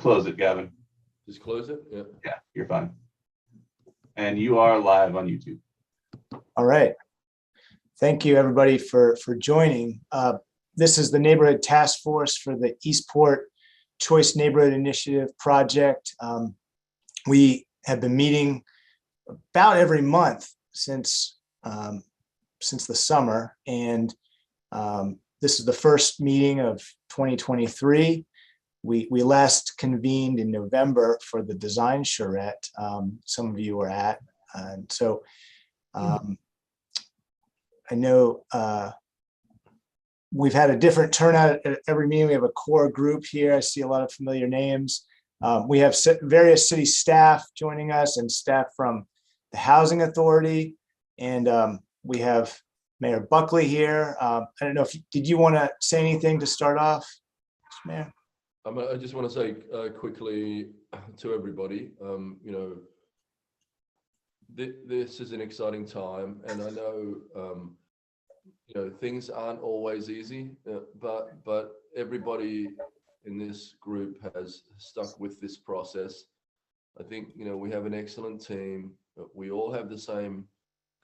close it, Gavin. Just close it? Yeah. Yeah, you're fine. And you are live on YouTube. All right. Thank you, everybody, for joining. This is the Neighborhood Task Force for the Eastport Choice Neighborhood Initiative project. We have been meeting about every month since the summer, and this is the first meeting of 2023. We last convened in November for the design charrette. Some of you were at, and so I know we've had a different turnout at every meeting. We have a core group here. I see a lot of familiar names. We have various city staff joining us and staff from the Housing Authority, and we have Mayor Buckley here. I don't know did you want to say anything to start off, Mr. Mayor? I just want to say quickly to everybody, this is an exciting time, and I know things aren't always easy, but everybody in this group has stuck with this process. I think we have an excellent team. We all have the same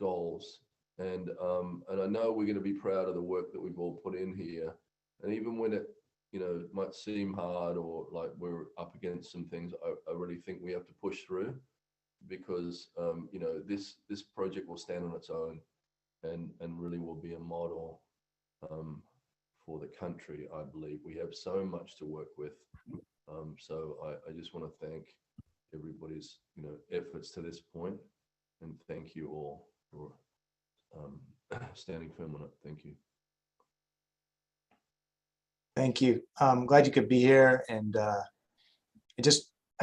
goals, and I know we're going to be proud of the work that we've all put in here. And even when it might seem hard or like we're up against some things, I really think we have to push through, because this project will stand on its own and really will be a model for the country. I believe we have so much to work with. So I just want to thank everybody's efforts to this point, and thank you all for standing firm on it. Thank you. Thank you. I'm glad you could be here, and I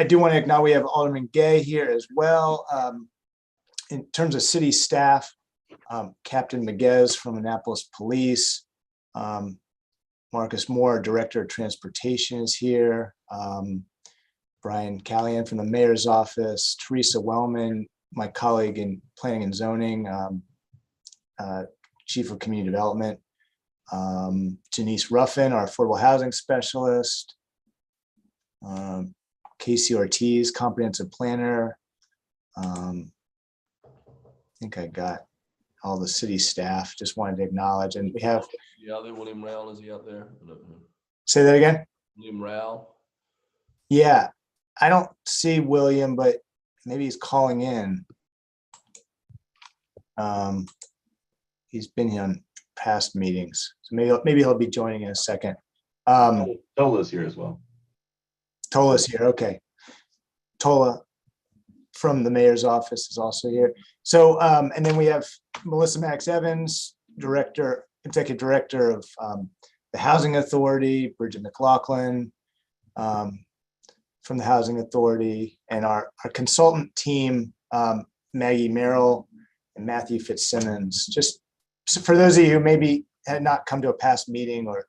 do want to acknowledge we have Alderman Gay here as well. In terms of city staff, Captain Miguez from Annapolis Police, Marcus Moore, Director of Transportation, is here. Brian Callahan from the Mayor's Office, Teresa Wellman, my colleague in Planning and Zoning, Chief of Community Development, Janice Ruffin, our Affordable Housing Specialist, Casey Ortiz, Comprehensive Planner. I think I got all the city staff. Just wanted to acknowledge, and we have the other William Rowell. Is he out there? Say that again. William Rowell. Yeah, I don't see William, but maybe he's calling in. He's been here on past meetings, so maybe he'll be joining in a second. Tola's here as well. Tola's here. Okay. Tola from the Mayor's Office is also here. So, and then we have Melissa Max Evans, Executive Director of the Housing Authority, Bridget McLaughlin from the Housing Authority, and our consultant team, Maggie Merrill and Matthew Fitzsimmons. Just for those of you who maybe had not come to a past meeting, or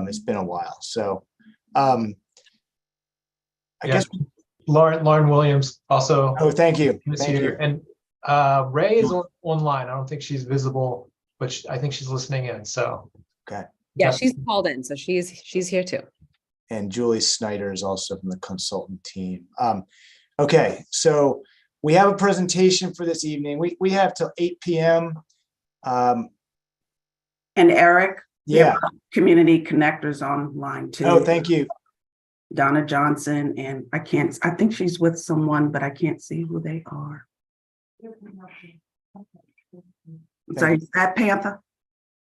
it's been a while. So I guess Lauren Williams also. Oh, thank you. Thank you. And Ray is online. I don't think she's visible, but I think she's listening in. So okay. Yeah, she's called in, so she's here too. And Julie Snyder is also from the consultant team. Okay, so we have a presentation for this evening. We have till 8 p.m. And Eric, yeah, community connectors online too. Oh, thank you. Donna Johnson, and I think she's with someone, but I can't see who they are. Sorry, is that Panther?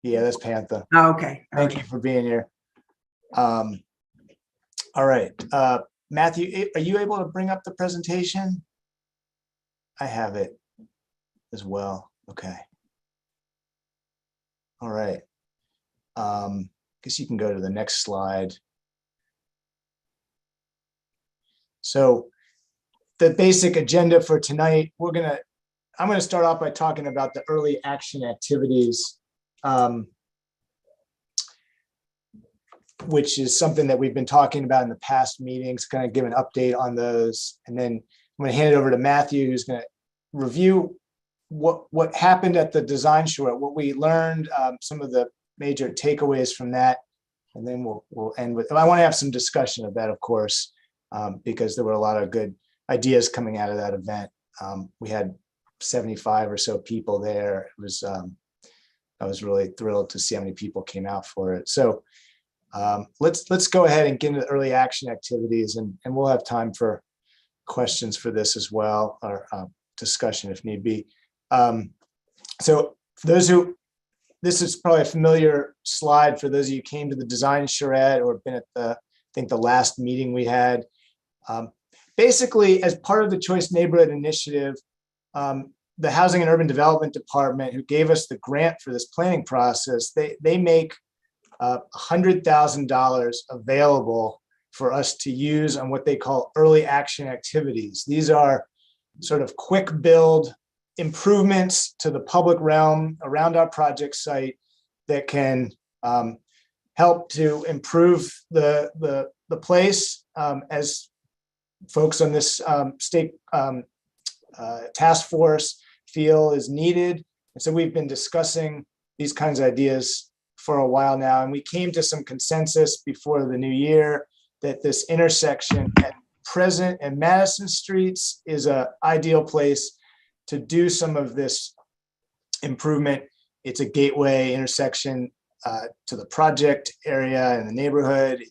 Yeah, that's Panther. Oh, okay. Thank you for being here. All right, Matthew, are you able to bring up the presentation? I have it as well. Okay. All right. Guess you can go to the next slide. So the basic agenda for tonight, I'm going to start off by talking about the early action activities, which is something that we've been talking about in the past meetings, kind of give an update on those. And then I'm going to hand it over to Matthew, who's going to review what happened at the design charrette, what we learned, some of the major takeaways from that. And then we'll end with, I want to have some discussion of that, of course. because there were a lot of good ideas coming out of that event. We had 75 or so people there. It was, I was really thrilled to see how many people came out for it. So let's go ahead and get into the early action activities, and we'll have time for questions for this as well, or discussion if need be. So for those who, this is probably a familiar slide for those of you who came to the design charrette or been at the, I think the last meeting we had. Basically, as part of the Choice Neighborhood Initiative, the Housing and Urban Development Department, who gave us the grant for this planning process, they make $100,000 available for us to use on what they call early action activities. These are sort of quick build improvements to the public realm around our project site that can help to improve the place, as folks on this state task force feel is needed. And so we've been discussing these kinds of ideas for a while now, and we came to some consensus before the new year that this intersection at Present and Madison Streets is an ideal place to do some of this improvement. It's a gateway intersection to the project area and the neighborhood.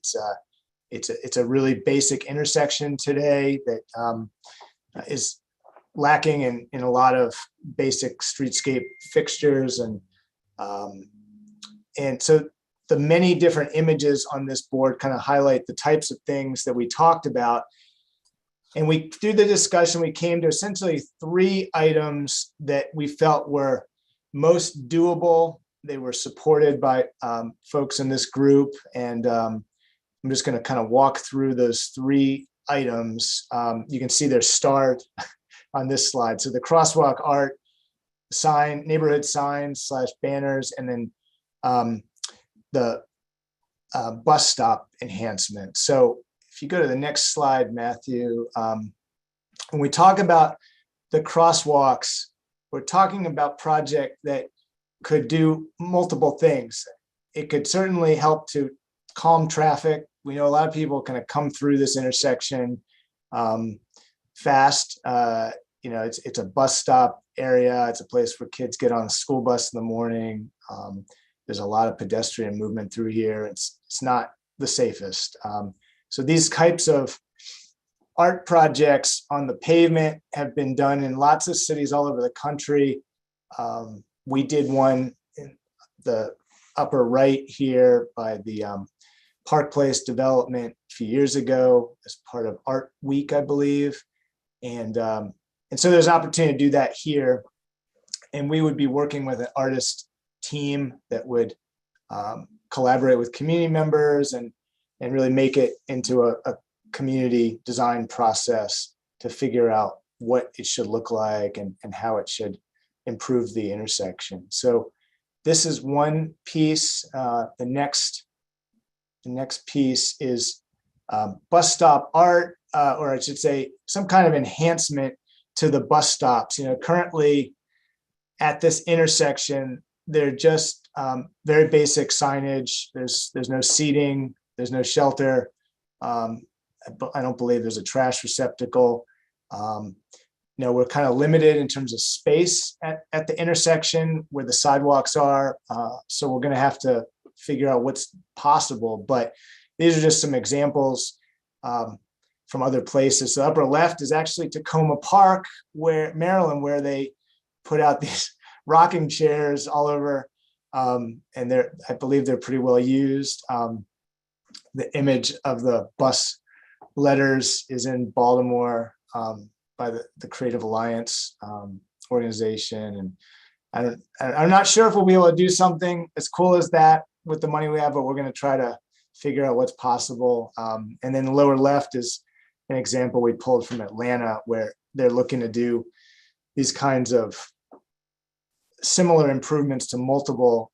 It's a really basic intersection today that is lacking in a lot of basic streetscape fixtures, and so the many different images on this board kind of highlight the types of things that we talked about. And through the discussion, we came to essentially 3 items that we felt were most doable. They were supported by folks in this group. And I'm just going to kind of walk through those 3 items. You can see they're starred on this slide. So the crosswalk art, sign, neighborhood signs / banners, and then the bus stop enhancement. So if you go to the next slide, Matthew, when we talk about the crosswalks, we're talking about project that could do multiple things. It could certainly help to calm traffic. We know a lot of people kind of come through this intersection fast. It's a bus stop area. It's a place where kids get on a school bus in the morning. There's a lot of pedestrian movement through here. It's not the safest. So these types of art projects on the pavement have been done in lots of cities all over the country. We did one in the upper right here by the Park Place development a few years ago as part of Art Week, I believe. And so there's an opportunity to do that here. And we would be working with an artist team that would collaborate with community members and really make it into a community design process to figure out what it should look like and how it should improve the intersection. So this is one piece. The next piece is bus stop art, or I should say some kind of enhancement to the bus stops. Currently at this intersection, they're just very basic signage. There's no seating, there's no shelter. I don't believe there's a trash receptacle. We're kind of limited in terms of space at the intersection where the sidewalks are. So we're going to have to figure out what's possible. But these are just some examples from other places. The upper left is actually Tacoma Park, Maryland, where they put out these rocking chairs all over, and I believe they're pretty well used. The image of the bus letters is in Baltimore by the Creative Alliance organization, and I'm not sure if we'll be able to do something as cool as that with the money we have, but we're going to try to figure out what's possible. And then the lower left is an example we pulled from Atlanta, where they're looking to do these kinds of similar improvements to multiple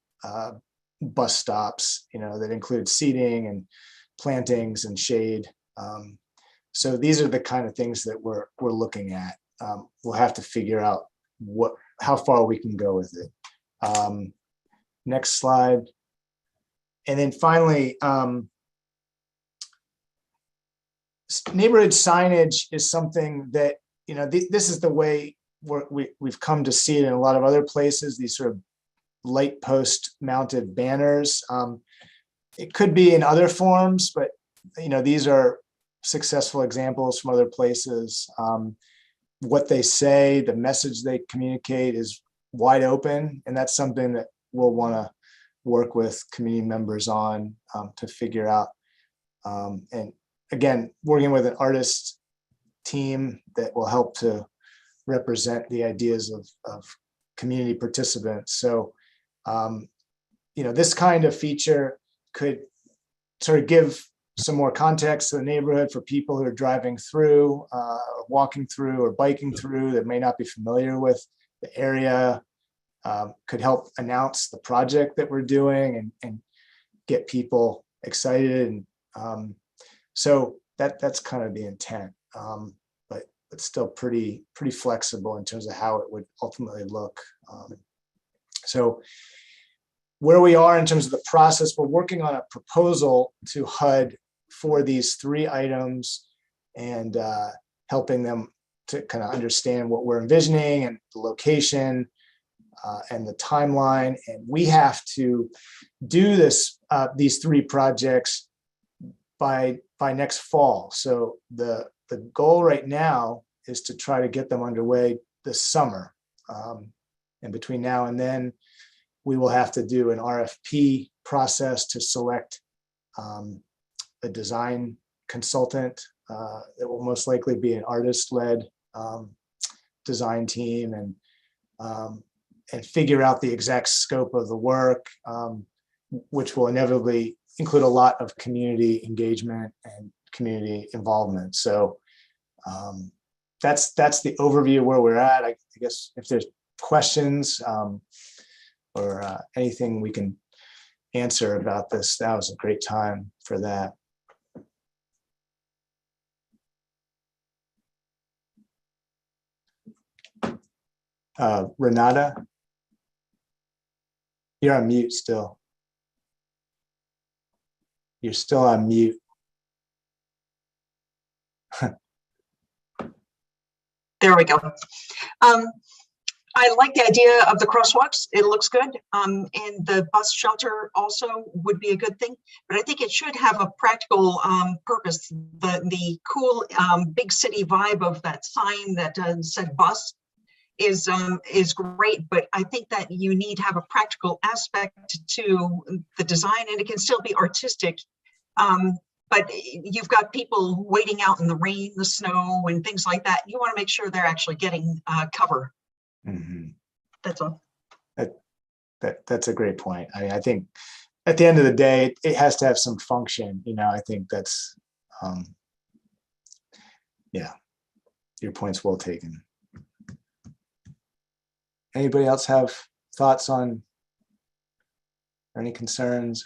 bus stops, that include seating and plantings and shade. So these are the kind of things that we're looking at. We'll have to figure out how far we can go with it. Next slide. And then finally, neighborhood signage is something that, this is the way we've come to see it in a lot of other places, these sort of light post mounted banners. It could be in other forms, but these are successful examples from other places. What they say, the message they communicate is wide open, and that's something that we'll want to work with community members on to figure out. And again, working with an artist team that will help to represent the ideas of community participants. So, this kind of feature could sort of give some more context to the neighborhood for people who are driving through, walking through, or biking through that may not be familiar with the area. Could help announce the project that we're doing and get people excited. And so that's kind of the intent, but still pretty flexible in terms of how it would ultimately look. So where we are in terms of the process, we're working on a proposal to HUD for these 3 items and helping them to kind of understand what we're envisioning and the location and the timeline. And we have to do these 3 projects by next fall. So the goal right now is to try to get them underway this summer. And between now and then, we will have to do an RFP process to select a design consultant. It will most likely be an artist-led design team, and figure out the exact scope of the work, which will inevitably include a lot of community engagement and community involvement. So that's the overview of where we're at. I guess if there's questions or anything we can answer about this, that was a great time for that. Renata, you're on mute still. You're still on mute. There we go. I like the idea of the crosswalks. It looks good. And the bus shelter also would be a good thing, but I think it should have a practical purpose. The cool big city vibe of that sign that said bus is great, but I think that you need to have a practical aspect to the design, and it can still be artistic. But you've got people waiting out in the rain, the snow, and things like that. You want to make sure they're actually getting cover. Mm-hmm. That's all. That's a great point. I think at the end of the day, it has to have some function. I think that's, yeah, your point's well taken. Anybody else have thoughts on or any concerns?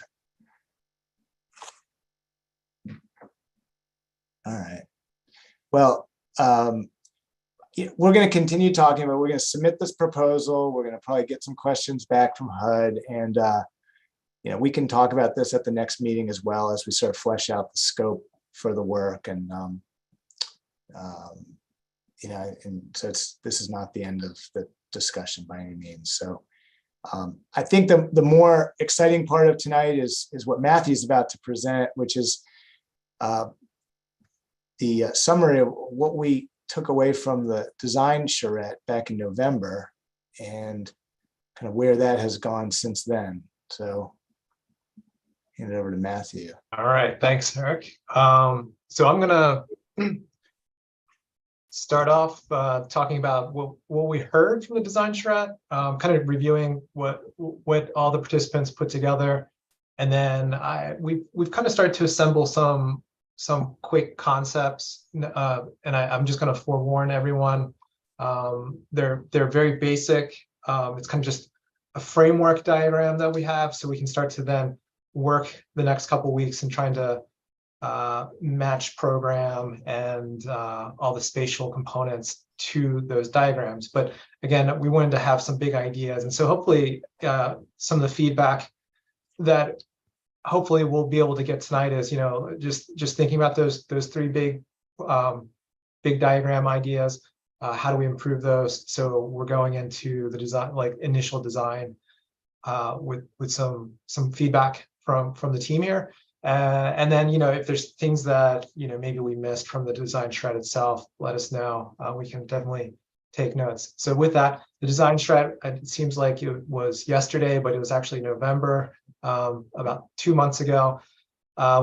All right. Well, we're going to continue talking, but we're going to submit this proposal. We're going to probably get some questions back from HUD, and we can talk about this at the next meeting as well as we sort of flesh out the scope for the work. And and so this is not the end of the discussion by any means. So I think the more exciting part of tonight is what Matthew's about to present, which is the summary of what we took away from the design charrette back in November and kind of where that has gone since then. So hand it over to Matthew. All right, thanks, Eric. So I'm gonna start off talking about what we heard from the design charrette, kind of reviewing what all the participants put together, and then we've kind of started to assemble some quick concepts, and I'm just going to forewarn everyone. They're very basic. It's kind of just a framework diagram that we have, so we can start to then work the next couple weeks and trying to match program and all the spatial components to those diagrams. But again, we wanted to have some big ideas, and so hopefully some of the feedback that hopefully we'll be able to get tonight is, just thinking about those 3 big big diagram ideas. How do we improve those? So we're going into the design, like initial design, with some feedback from the team here. And then, if there's things that, maybe we missed from the design shred itself, let us know. We can definitely take notes. So with that, the design shred, it seems like it was yesterday, but it was actually November, about 2 months ago.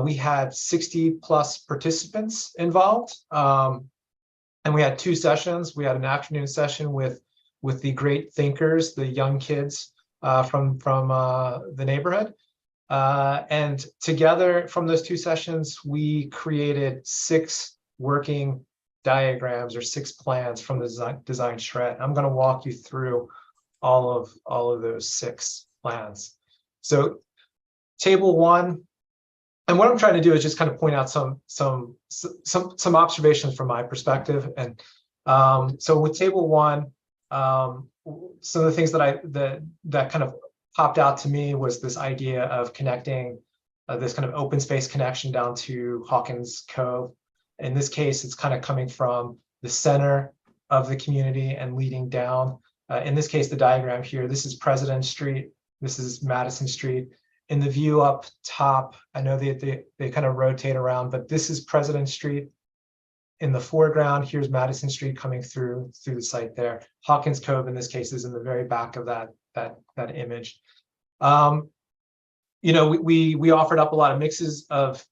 We had 60+ participants involved. And we had 2 sessions. We had an afternoon session with the great thinkers, the young kids from the neighborhood. And together from those 2 sessions, we created 6 working diagrams or 6 plans from the design shred. I'm going to walk you through all of those 6 plans. So table 1, and what I'm trying to do is just kind of point out some observations from my perspective. And so with table 1, some of the things that kind of popped out to me was this idea of connecting this kind of open space connection down to Hawkins Cove. In this case, it's kind of coming from the center of the community and leading down. In this case, the diagram here, this is President Street, this is Madison Street. In the view up top, I know they kind of rotate around, but this is President Street. In the foreground, here's Madison Street coming through the site there. Hawkins Cove, in this case, is in the very back of that image. We offered up a lot of mixes of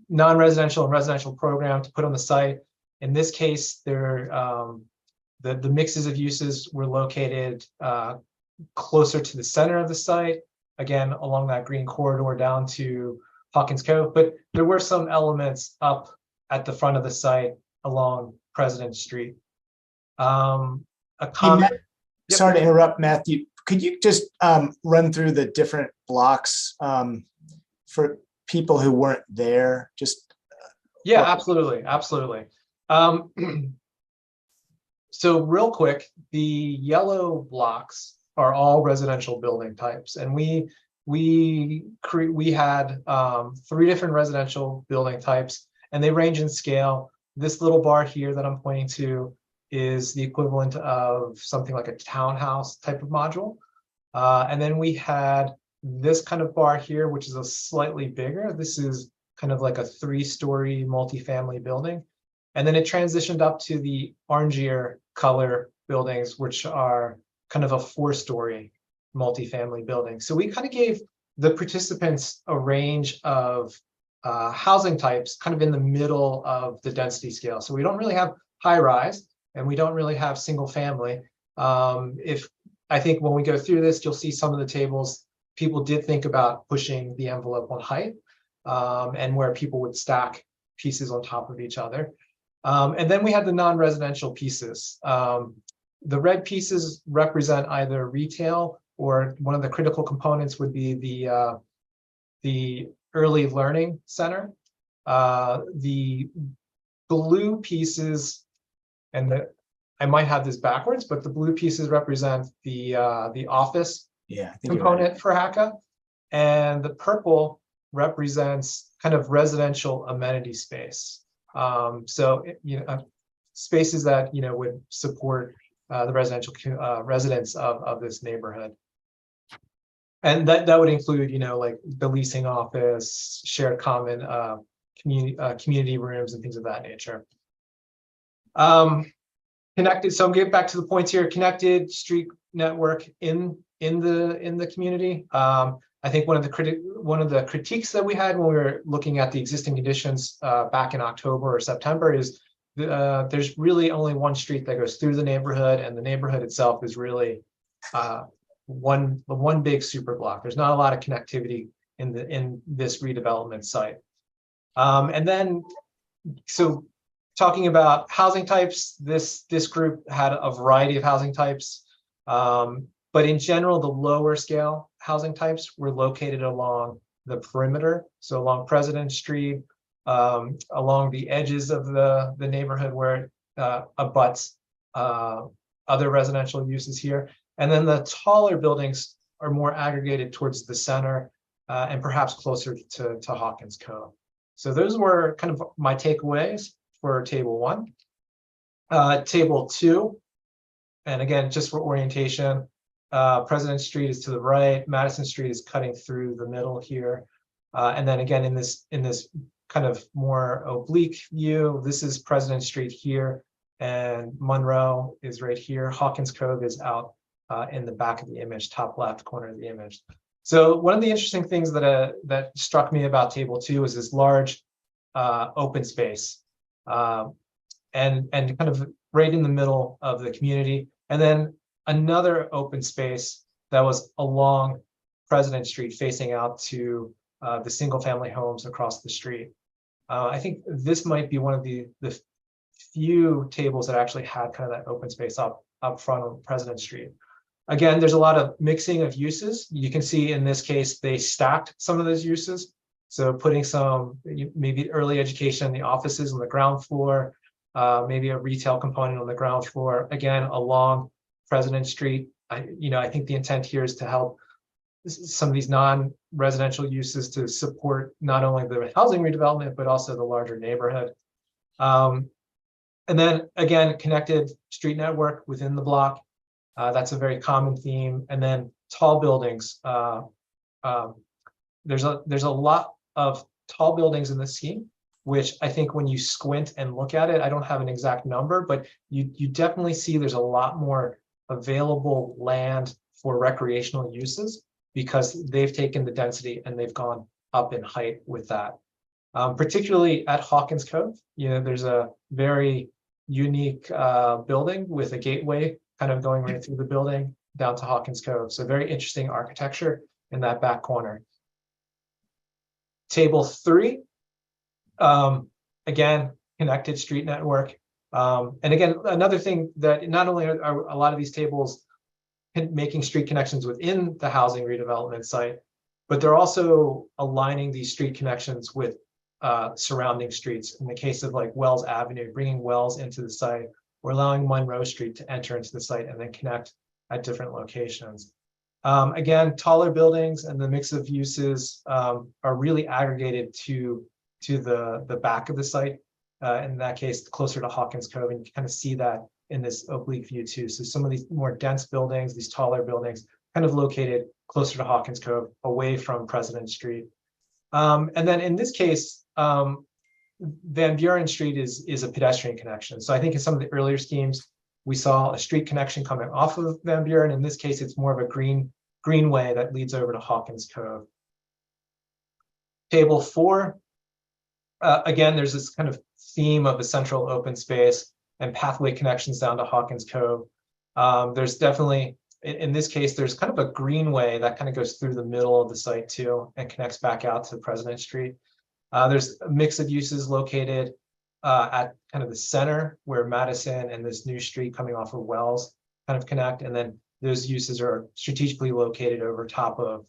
non-residential and residential program to put on the site. In this case, the mixes of uses were located closer to the center of the site, again, along that green corridor down to Hawkins Cove, but there were some elements up at the front of the site along President Street. A comment. Yep. Sorry to interrupt, Matthew. Could you just run through the different blocks for people who weren't there? Yeah, absolutely. So real quick, the yellow blocks are all residential building types, and we had 3 different residential building types, and they range in scale. This little bar here that I'm pointing to is the equivalent of something like a townhouse type of module. And then we had this kind of bar here, which is a slightly bigger. This is kind of like a 3-story multifamily building. And then it transitioned up to the orangier color buildings, which are kind of a 4-story multifamily building. So we kind of gave the participants a range of housing types kind of in the middle of the density scale. So we don't really have high rise, and we don't really have single family. I think when we go through this, you'll see some of the tables, people did think about pushing the envelope on height, and where people would stack pieces on top of each other. And then we had the non-residential pieces. The red pieces represent either retail, or one of the critical components would be the early learning center. The blue pieces, and I might have this backwards, but the blue pieces represent the office component for HACA, and the purple represents kind of residential amenity space. So spaces that would support the residential residents of this neighborhood, and that would include like the leasing office, shared common community rooms, and things of that nature. Connected. So I'm getting back to the points here. Connected street network in the community. I think one of the critiques that we had when we were looking at the existing conditions back in October or September is there's really only one street that goes through the neighborhood, and the neighborhood itself is really one big super block. There's not a lot of connectivity in this redevelopment site. And then, so talking about housing types, this group had a variety of housing types, but in general, the lower scale housing types were located along the perimeter, so along President Street, along the edges of the neighborhood where it abuts other residential uses here. And then the taller buildings are more aggregated towards the center and perhaps closer to Hawkins Cove. So those were kind of my takeaways for table 1. Table 2, and again, just for orientation, President Street is to the right, Madison Street is cutting through the middle here. And then again, in this kind of more oblique view, this is President Street here, and Monroe is right here. Hawkins Cove is out in the back of the image, top left corner of the image. So one of the interesting things that struck me about table 2 is this large open space, and kind of right in the middle of the community. And then another open space that was along President Street facing out to the single family homes across the street. I think this might be one of the few tables that actually had kind of that open space up front on President Street. Again, there's a lot of mixing of uses. You can see in this case, they stacked some of those uses. So putting some maybe early education in the offices on the ground floor, maybe a retail component on the ground floor, again, along President Street. I think the intent here is to help some of these non-residential uses to support not only the housing redevelopment, but also the larger neighborhood. And then again, connected street network within the block. That's a very common theme. And then tall buildings. There's a lot of tall buildings in the scheme, which I think when you squint and look at it, I don't have an exact number, but you definitely see there's a lot more available land for recreational uses because they've taken the density and they've gone up in height with that. Particularly at Hawkins Cove, there's a very unique building with a gateway kind of going right through the building down to Hawkins Cove. So very interesting architecture in that back corner. Table 3, again, connected street network. And again, another thing that not only are a lot of these tables making street connections within the housing redevelopment site, but they're also aligning these street connections with surrounding streets. In the case of like Wells Avenue, bringing Wells into the site, or allowing Monroe Street to enter into the site and then connect at different locations. Again, taller buildings and the mix of uses are really aggregated to the back of the site. In that case, closer to Hawkins Cove, and you can kind of see that in this oblique view too. So some of these more dense buildings, these taller buildings, kind of located closer to Hawkins Cove, away from President Street. And then in this case, Van Buren Street is a pedestrian connection. So I think in some of the earlier schemes, we saw a street connection coming off of Van Buren. In this case, it's more of a greenway that leads over to Hawkins Cove. Table 4, again, there's this kind of theme of a central open space and pathway connections down to Hawkins Cove. There's definitely, in this case, there's kind of a greenway that kind of goes through the middle of the site too and connects back out to President Street. There's a mix of uses located at kind of the center where Madison and this new street coming off of Wells kind of connect. And then those uses are strategically located over top of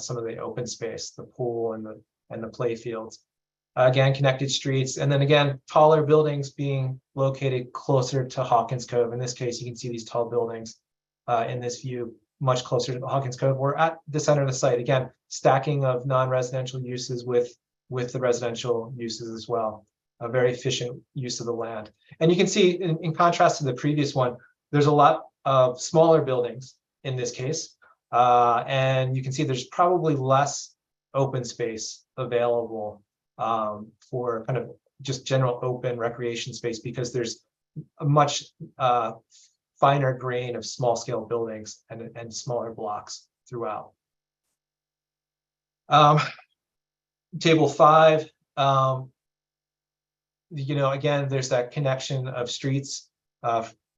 some of the open space, the pool and the play fields. Again, connected streets. And then again, taller buildings being located closer to Hawkins Cove. In this case, you can see these tall buildings in this view, much closer to Hawkins Cove. We're at the center of the site. Again, stacking of non-residential uses with the residential uses as well. A very efficient use of the land. And you can see in contrast to the previous one, there's a lot of smaller buildings in this case. And you can see there's probably less open space available for kind of just general open recreation space because there's a much finer grain of small scale buildings and smaller blocks throughout. Table 5, again, there's that connection of streets,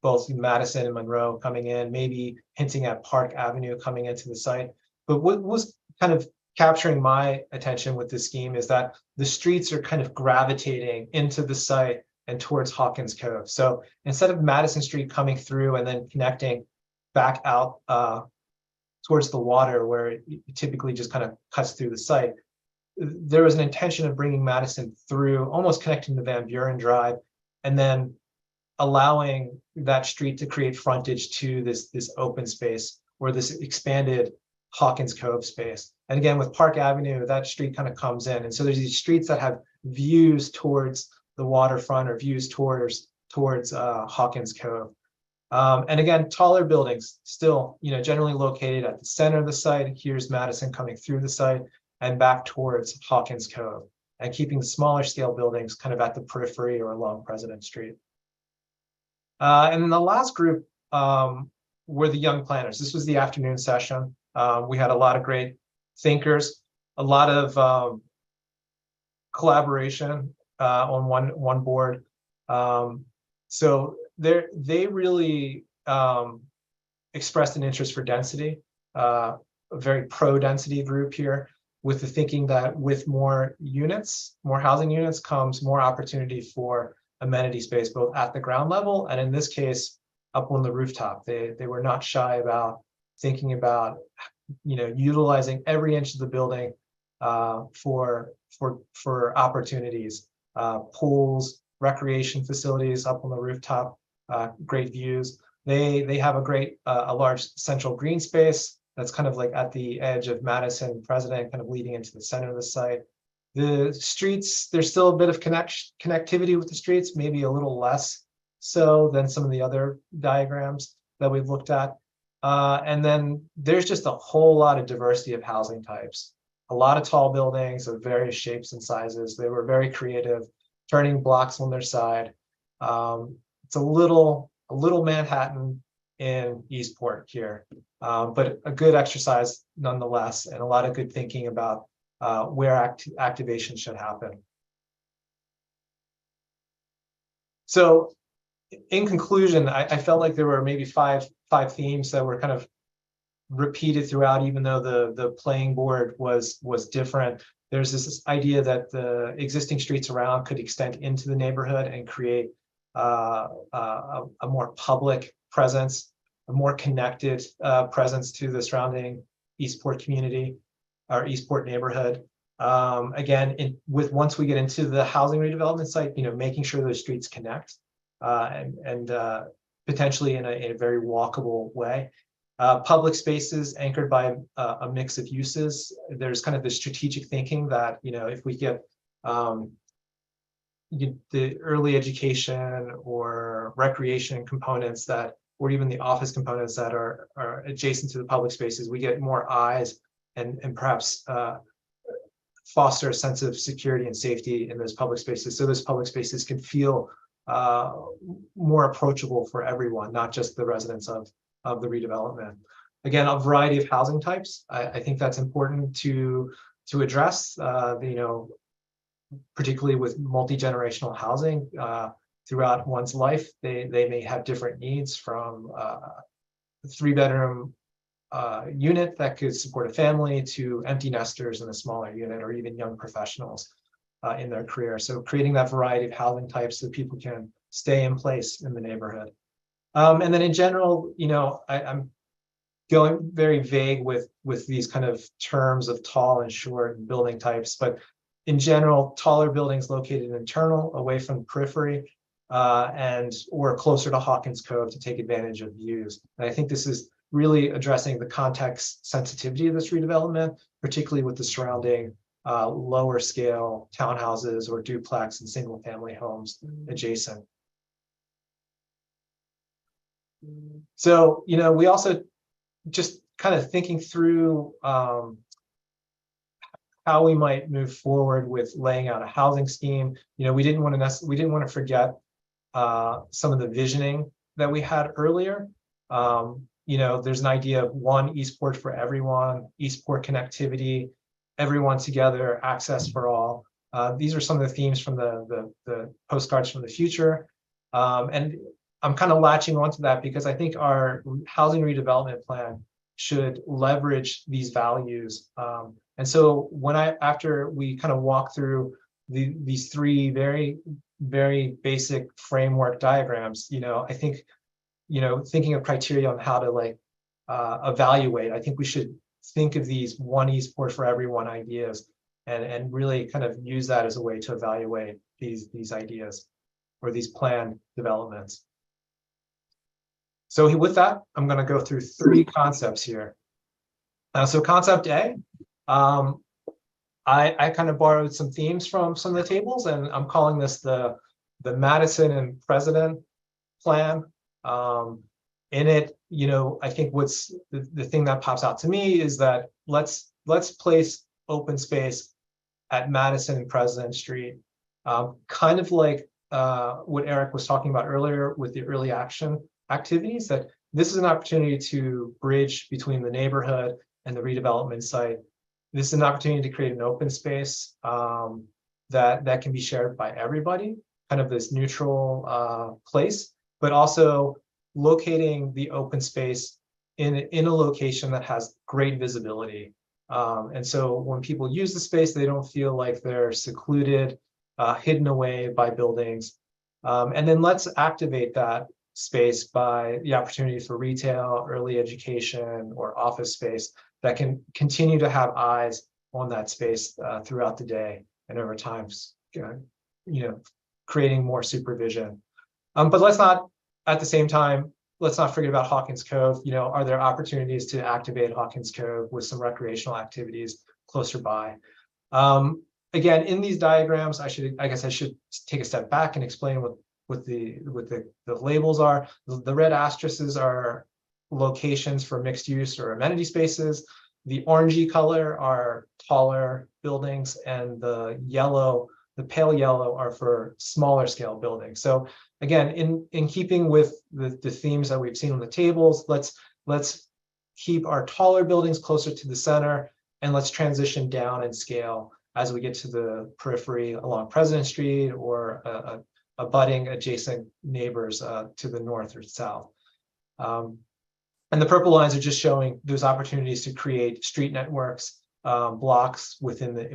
both Madison and Monroe coming in, maybe hinting at Park Avenue coming into the site. But what was kind of capturing my attention with this scheme is that the streets are kind of gravitating into the site and towards Hawkins Cove. So instead of Madison Street coming through and then connecting back out towards the water where it typically just kind of cuts through the site, there was an intention of bringing Madison through, almost connecting to Van Buren Drive, and then allowing that street to create frontage to this open space or this expanded Hawkins Cove space. And again, with Park Avenue, that street kind of comes in. And so there's these streets that have views towards the waterfront or views towards Hawkins Cove. And again, taller buildings still, generally located at the center of the site. Here's Madison coming through the site and back towards Hawkins Cove, and keeping the smaller scale buildings kind of at the periphery or along President Street. And then the last group were the young planners. This was the afternoon session. We had a lot of great thinkers, a lot of collaboration on one board. So they really expressed an interest for density, a very pro-density group here, with the thinking that with more units, more housing units, comes more opportunity for amenity space, both at the ground level and in this case, up on the rooftop. They were not shy about thinking about, utilizing every inch of the building for opportunities, pools, recreation facilities up on the rooftop, great views. They have a large central green space that's kind of like at the edge of Madison President, kind of leading into the center of the site. The streets, there's still a bit of connectivity with the streets, maybe a little less so than some of the other diagrams that we've looked at. And then there's just a whole lot of diversity of housing types. A lot of tall buildings of various shapes and sizes. They were very creative, turning blocks on their side. It's a little Manhattan in Eastport here, but a good exercise nonetheless, and a lot of good thinking about where activation should happen. So in conclusion, I felt like there were maybe five themes that were kind of repeated throughout, even though the playing board was different. There's this idea that the existing streets around could extend into the neighborhood and create a more public presence, a more connected presence to the surrounding Eastport community or Eastport neighborhood. Again, once we get into the housing redevelopment site, making sure those streets connect and potentially in a very walkable way. Public spaces anchored by a mix of uses. There's kind of the strategic thinking that, if we get the early education or recreation components or even the office components that are adjacent to the public spaces, we get more eyes and perhaps foster a sense of security and safety in those public spaces. So those public spaces can feel more approachable for everyone, not just the residents of the redevelopment. Again, a variety of housing types. I think that's important to address, particularly with multi-generational housing throughout one's life. They may have different needs, from a 3-bedroom unit that could support a family to empty nesters in a smaller unit, or even young professionals in their career. So creating that variety of housing types so people can stay in place in the neighborhood. And then in general, I'm going very vague with these kind of terms of tall and short building types, but in general, taller buildings located internal, away from periphery, or closer to Hawkins Cove to take advantage of views. And I think this is really addressing the context sensitivity of this redevelopment, particularly with the surrounding lower scale townhouses or duplex and single family homes adjacent. So, we also just kind of thinking through how we might move forward with laying out a housing scheme. We didn't want to forget some of the visioning that we had earlier. There's an idea of one Eastport for everyone, Eastport connectivity, everyone together, access for all. These are some of the themes from the postcards from the future. And I'm kind of latching onto that because I think our housing redevelopment plan should leverage these values. And so after we kind of walk through these three very, very basic framework diagrams, I think, thinking of criteria on how to evaluate, I think we should think of these one Eastport for everyone ideas and really kind of use that as a way to evaluate these ideas or these planned developments. So with that, I'm going to go through 3 concepts here. So concept A, I kind of borrowed some themes from some of the tables, and I'm calling this the the Madison and President plan. In it, I think what's the thing that pops out to me is that let's place open space at Madison and President Street, kind of like what Eric was talking about earlier with the early action activities, that this is an opportunity to bridge between the neighborhood and the redevelopment site. This is an opportunity to create an open space that can be shared by everybody, kind of this neutral place, but also locating the open space in a location that has great visibility. And so when people use the space, they don't feel like they're secluded, hidden away by buildings. And then let's activate that space by the opportunity for retail, early education, or office space that can continue to have eyes on that space throughout the day and over time, creating more supervision. But let's not, at the same time, let's not forget about Hawkins Cove. Are there opportunities to activate Hawkins Cove with some recreational activities closer by? Again, in these diagrams, I guess I should take a step back and explain what the labels are. The red asterisks are locations for mixed use or amenity spaces. The orangey color are taller buildings, and the pale yellow are for smaller scale buildings. So again, in keeping with the themes that we've seen on the tables, let's keep our taller buildings closer to the center, and let's transition down in scale as we get to the periphery along President Street or abutting adjacent neighbors to the north or south. And the purple lines are just showing those opportunities to create street networks, blocks within the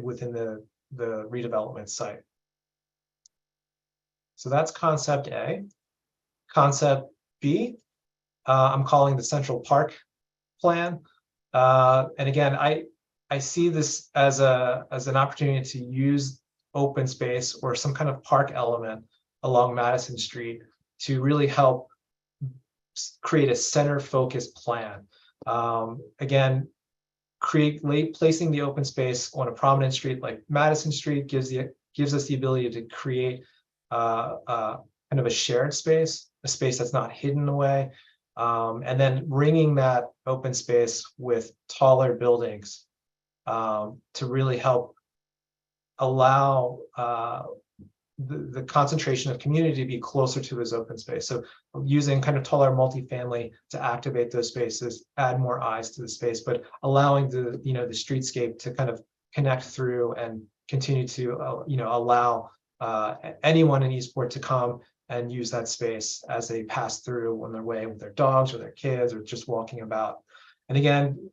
redevelopment site. So that's concept A. Concept B, I'm calling the Central Park plan. And again, I see this as an opportunity to use open space or some kind of park element along Madison Street to really help create a center-focused plan. Again, placing the open space on a prominent street like Madison Street gives us the ability to create kind of a shared space, a space that's not hidden away, and then ringing that open space with taller buildings to really help allow the concentration of community to be closer to this open space. So using kind of taller multifamily to activate those spaces, add more eyes to the space, but allowing the streetscape to kind of connect through and continue to allow anyone in Eastport to come and use that space as they pass through on their way with their dogs or their kids or just walking about. And again,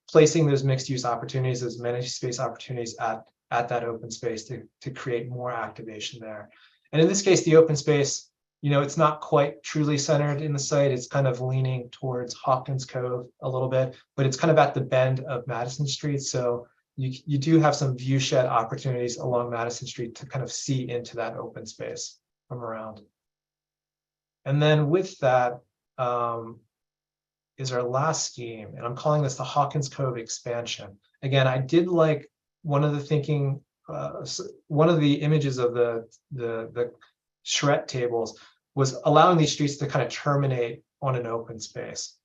placing those mixed use opportunities, those amenity space opportunities at that open space to create more activation there. And in this case, the open space, it's not quite truly centered in the site. It's kind of leaning towards Hawkins Cove a little bit, but it's kind of at the bend of Madison Street. So you do have some view shed opportunities along Madison Street to kind of see into that open space from around. And then with that is our last scheme, and I'm calling this the Hawkins Cove expansion. Again, I did like one of the thinking, one of the images of the charrette tables was allowing these streets to kind of terminate on an open space.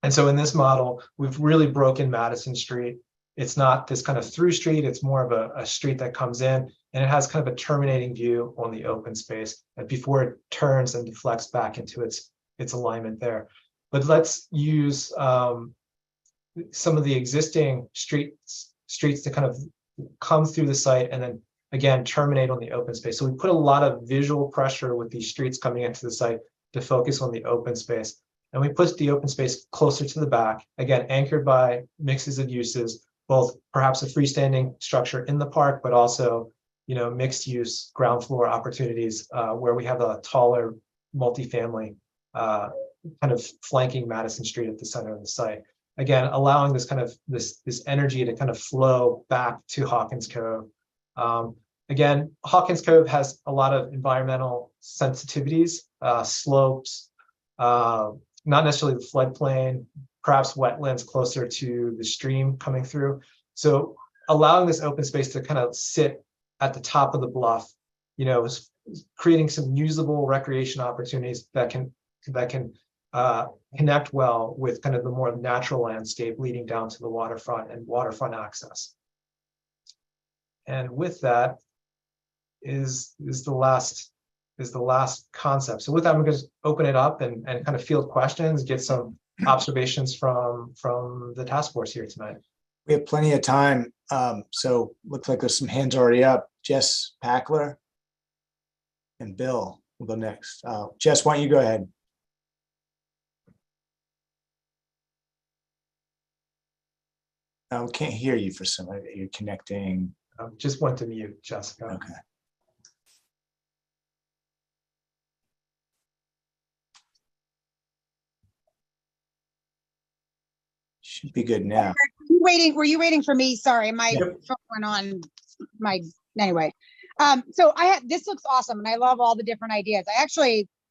And so in this model, we've really broken Madison Street. It's not this kind of through street, it's more of a street that comes in, and it has kind of a terminating view on the open space before it turns and deflects back into its alignment there. But let's use some of the existing streets to kind of come through the site and then again terminate on the open space. So we put a lot of visual pressure with these streets coming into the site to focus on the open space. And we put the open space closer to the back, again, anchored by mixes of uses, both perhaps a freestanding structure in the park, but also, mixed use ground floor opportunities where we have a taller multifamily kind of flanking Madison Street at the center of the site. Again, allowing this kind of this energy to kind of flow back to Hawkins Cove. Again, Hawkins Cove has a lot of environmental sensitivities, slopes, not necessarily the floodplain, perhaps wetlands closer to the stream coming through. So allowing this open space to kind of sit at the top of the bluff, creating some usable recreation opportunities that can connect well with kind of the more natural landscape leading down to the waterfront and waterfront access. And with that is the last concept. So with that, I'm going to open it up and kind of field questions, get some observations from the task force here tonight. We have plenty of time. So looks like there's some hands already up. Jess Packler and Bill will go next. Jess, why don't you go ahead? We can't hear you for some of it. You're connecting. Just went to mute, Jessica. Okay. Should be good now. Were you waiting for me? Sorry, my phone went on anyway. So this looks awesome and I love all the different ideas.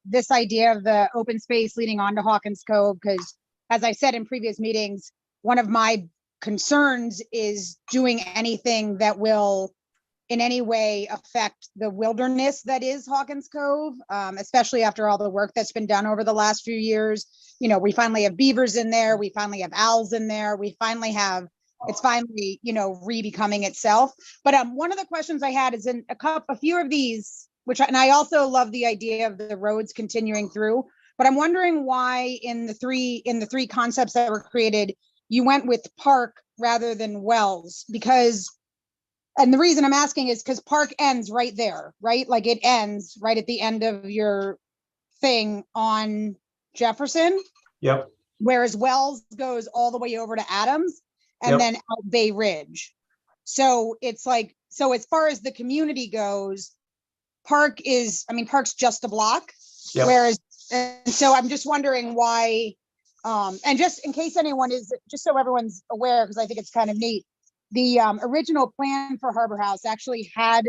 This idea of the open space leading onto Hawkins Cove, because as I said in previous meetings, one of my concerns is doing anything that will in any way affect the wilderness that is Hawkins Cove, especially after all the work that's been done over the last few years. You know, we finally have beavers in there. We finally have owls in there. We finally have, it's finally, you know, re-becoming itself. But one of the questions I had is in a few of these, and I also love the idea of the roads continuing through, but I'm wondering why in the three concepts that were created, you went with park rather than wells, and the reason I'm asking is because park ends right there, right? Like it ends right at the end of your thing on Jefferson. Yep. Whereas Wells goes all the way over to Adams and Yep. then out Bay Ridge. So it's like, so as far as the community goes, Park's just a block. Yep. Whereas, and so I'm just wondering why, and just in case anyone is, just so everyone's aware, because I think it's kind of neat, the original plan for Harbor House actually had,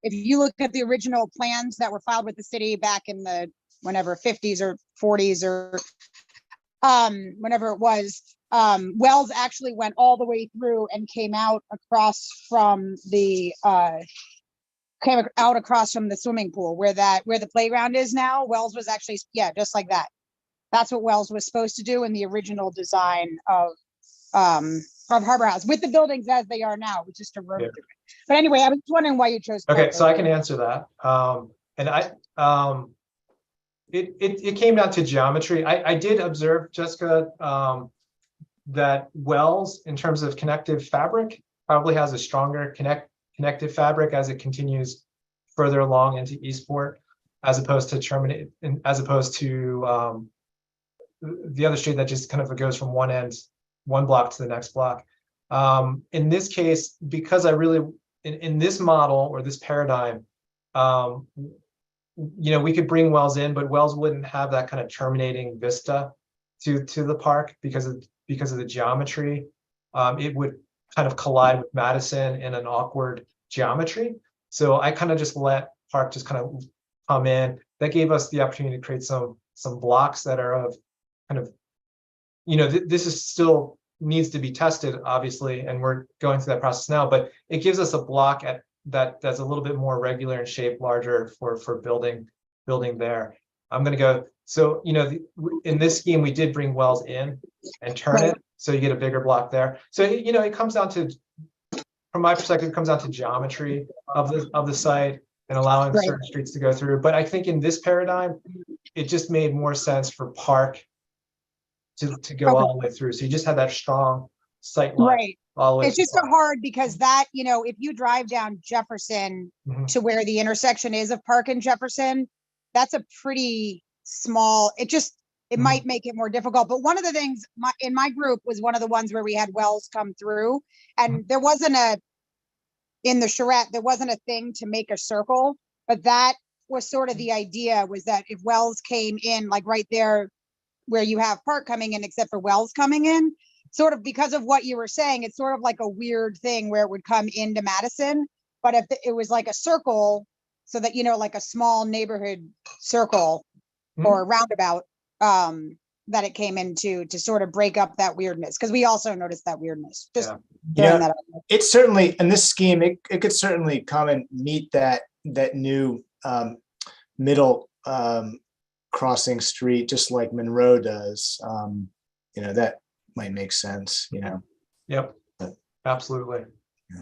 if you look at the original plans that were filed with the city back in the whenever 50s or 40s or whenever it was, Wells actually went all the way through and came out across from the swimming pool where the playground is now. Wells was actually, just like that. That's what Wells was supposed to do in the original design of Harbor House, with the buildings as they are now, which is to road. Yeah. But anyway, I was wondering why you chose. Okay, so I can answer that. It came down to geometry. I did observe, Jessica, that Wells, in terms of connective fabric, probably has a stronger connective fabric as it continues further along into Eastport, as opposed to the other street that just kind of goes from one block to the next block. In this case, because I really, in this model or this paradigm, we could bring Wells in, but Wells wouldn't have that kind of terminating vista to the park because of the geometry. It would kind of collide with Madison in an awkward geometry. So I kind of just let park just kind of come in. That gave us the opportunity to create some blocks that are of kind of, this is still needs to be tested, obviously, and we're going through that process now, but it gives us a block that's a little bit more regular in shape, larger for building there. I'm going to go, so, in this scheme, we did bring Wells in and turn it, so you get a bigger block there. So, it comes down to, from my perspective, it comes down to geometry of the site and allowing certain streets to go through. But I think in this paradigm, it just made more sense for park to go all the way through. So you just had that strong sight line all the way. It's just so hard because that, if you drive down Jefferson to where the intersection is of Park and Jefferson, that's a pretty small, it might make it more difficult. But one of the things in my group was one of the ones where we had Wells come through, and there wasn't in the charrette, there wasn't a thing to make a circle, but that was sort of the idea, was that if Wells came in like right there where you have Park coming in, except for Wells coming in, sort of because of what you were saying, it's sort of like a weird thing where it would come into Madison. But if it was like a circle, so that, like a small neighborhood circle or roundabout, that it came into to sort of break up that weirdness. Because we also noticed that weirdness. Just throwing that out there. It's certainly, in this scheme, it could certainly come and meet that new middle crossing street, just like Monroe does, that might make sense, Yep, absolutely. Yeah.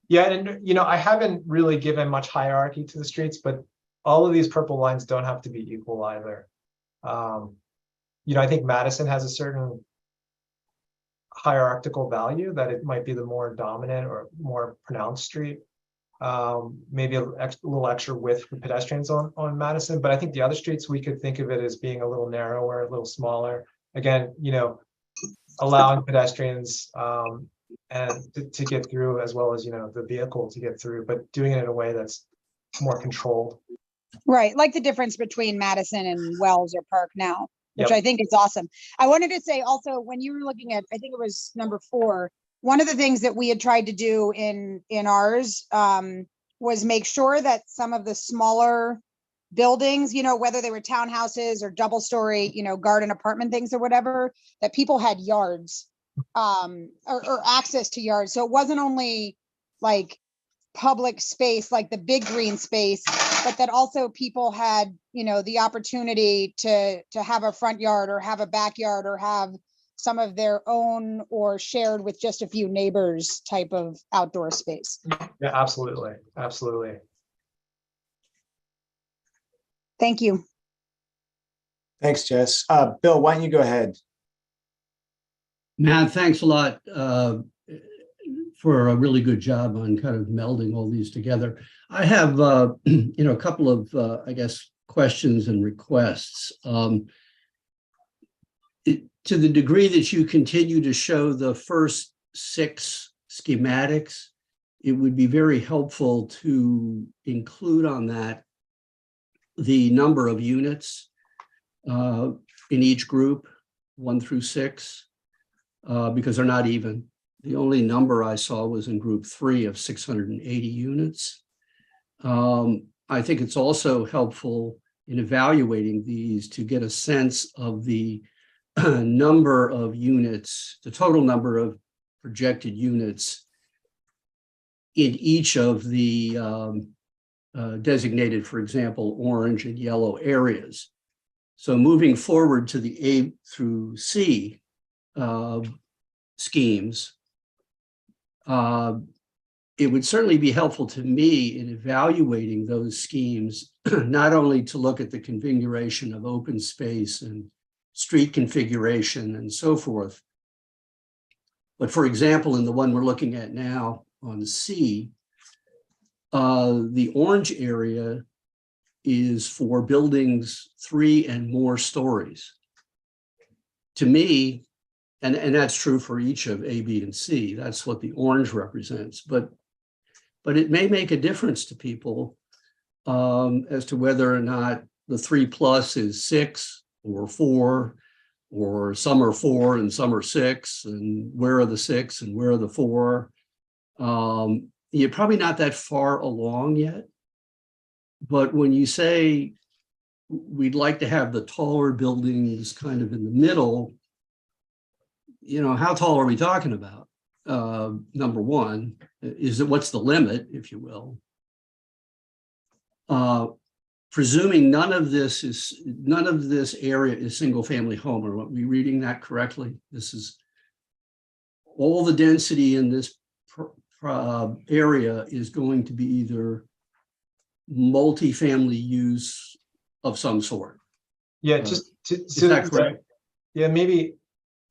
Yeah, and I haven't really given much hierarchy to the streets, but all of these purple lines don't have to be equal either. I think Madison has a certain hierarchical value that it might be the more dominant or more pronounced street. Maybe a little extra width for pedestrians on Madison, but I think the other streets, we could think of it as being a little narrower, a little smaller. Again, allowing pedestrians and to get through, as well as the vehicle to get through, but doing it in a way that's more controlled. Right, like the difference between Madison and Wells or Park now, which Yep. I think is awesome. I wanted to say also, when you were looking at, I think it was number 4, one of the things that we had tried to do in ours was make sure that some of the smaller buildings, whether they were townhouses or double story, garden apartment things or whatever, that people had yards or access to yards. So it wasn't only like public space, like the big green space, but that also people had, the opportunity to have a front yard or have a backyard or have some of their own or shared with just a few neighbors type of outdoor space. Yeah, absolutely. Absolutely. Thank you. Thanks, Jess. Bill, why don't you go ahead? Matt, thanks a lot for a really good job on kind of melding all these together. I have, a couple of, I guess, questions and requests. To the degree that you continue to show the first 6 schematics, it would be very helpful to include on that the number of units in each group, 1 through 6, because they're not even. The only number I saw was in group 3 of 680 units. I think it's also helpful in evaluating these to get a sense of the number of units, the total number of projected units in each of the designated, for example, orange and yellow areas. So moving forward to the A through C schemes, it would certainly be helpful to me in evaluating those schemes, not only to look at the configuration of open space and street configuration and so forth, but for example, in the one we're looking at now on C, the orange area is for buildings 3 and more stories. To me, and that's true for each of A, B, and C, that's what the orange represents, but it may make a difference to people as to whether or not the 3+ is 6 or 4, or some are 4 and some are 6, and where are the 6 and where are the 4? You're probably not that far along yet, but when you say we'd like to have the taller buildings kind of in the middle, how tall are we talking about? Number one, what's the limit, if you will? Presuming none of this area is single family home. Are we reading that correctly? This is all the density in this area is going to be either multifamily use of some sort. Yeah, Is that correct? Yeah, maybe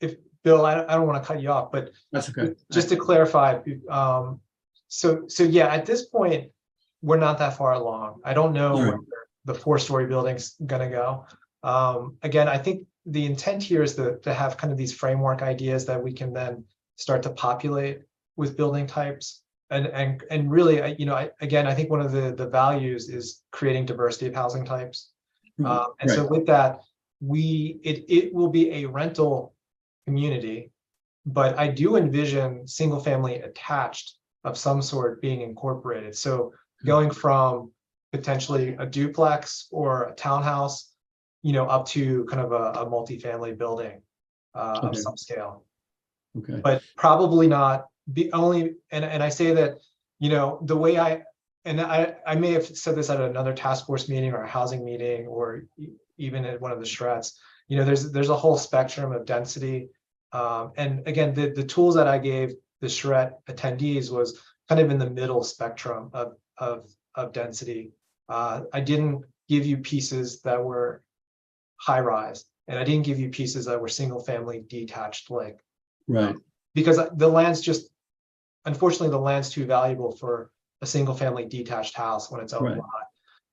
if Bill, I don't want to cut you off, but That's okay. Just to clarify, so yeah, at this point, we're not that far along. I don't know Right. where the 4-story building's gonna go. Again, I think the intent here is to have kind of these framework ideas that we can then start to populate with building types. And really, again, I think one of the values is creating diversity of housing types. And so with that, it will be a rental community, but I do envision single family attached of some sort being incorporated. So going from potentially a duplex or a townhouse, up to kind of a multifamily building of some scale. Okay. But probably not the only, and I say that, the way and I may have said this at another task force meeting or a housing meeting, or even at one of the shreds, you know, there's a whole spectrum of density. And again, the tools that I gave the charrette attendees was kind of in the middle spectrum of density. I didn't give you pieces that were high rise, and I didn't give you pieces that were single family detached, like, Right. because the land's just, unfortunately, the land's too valuable for a single family detached house when it's owned Right. lot.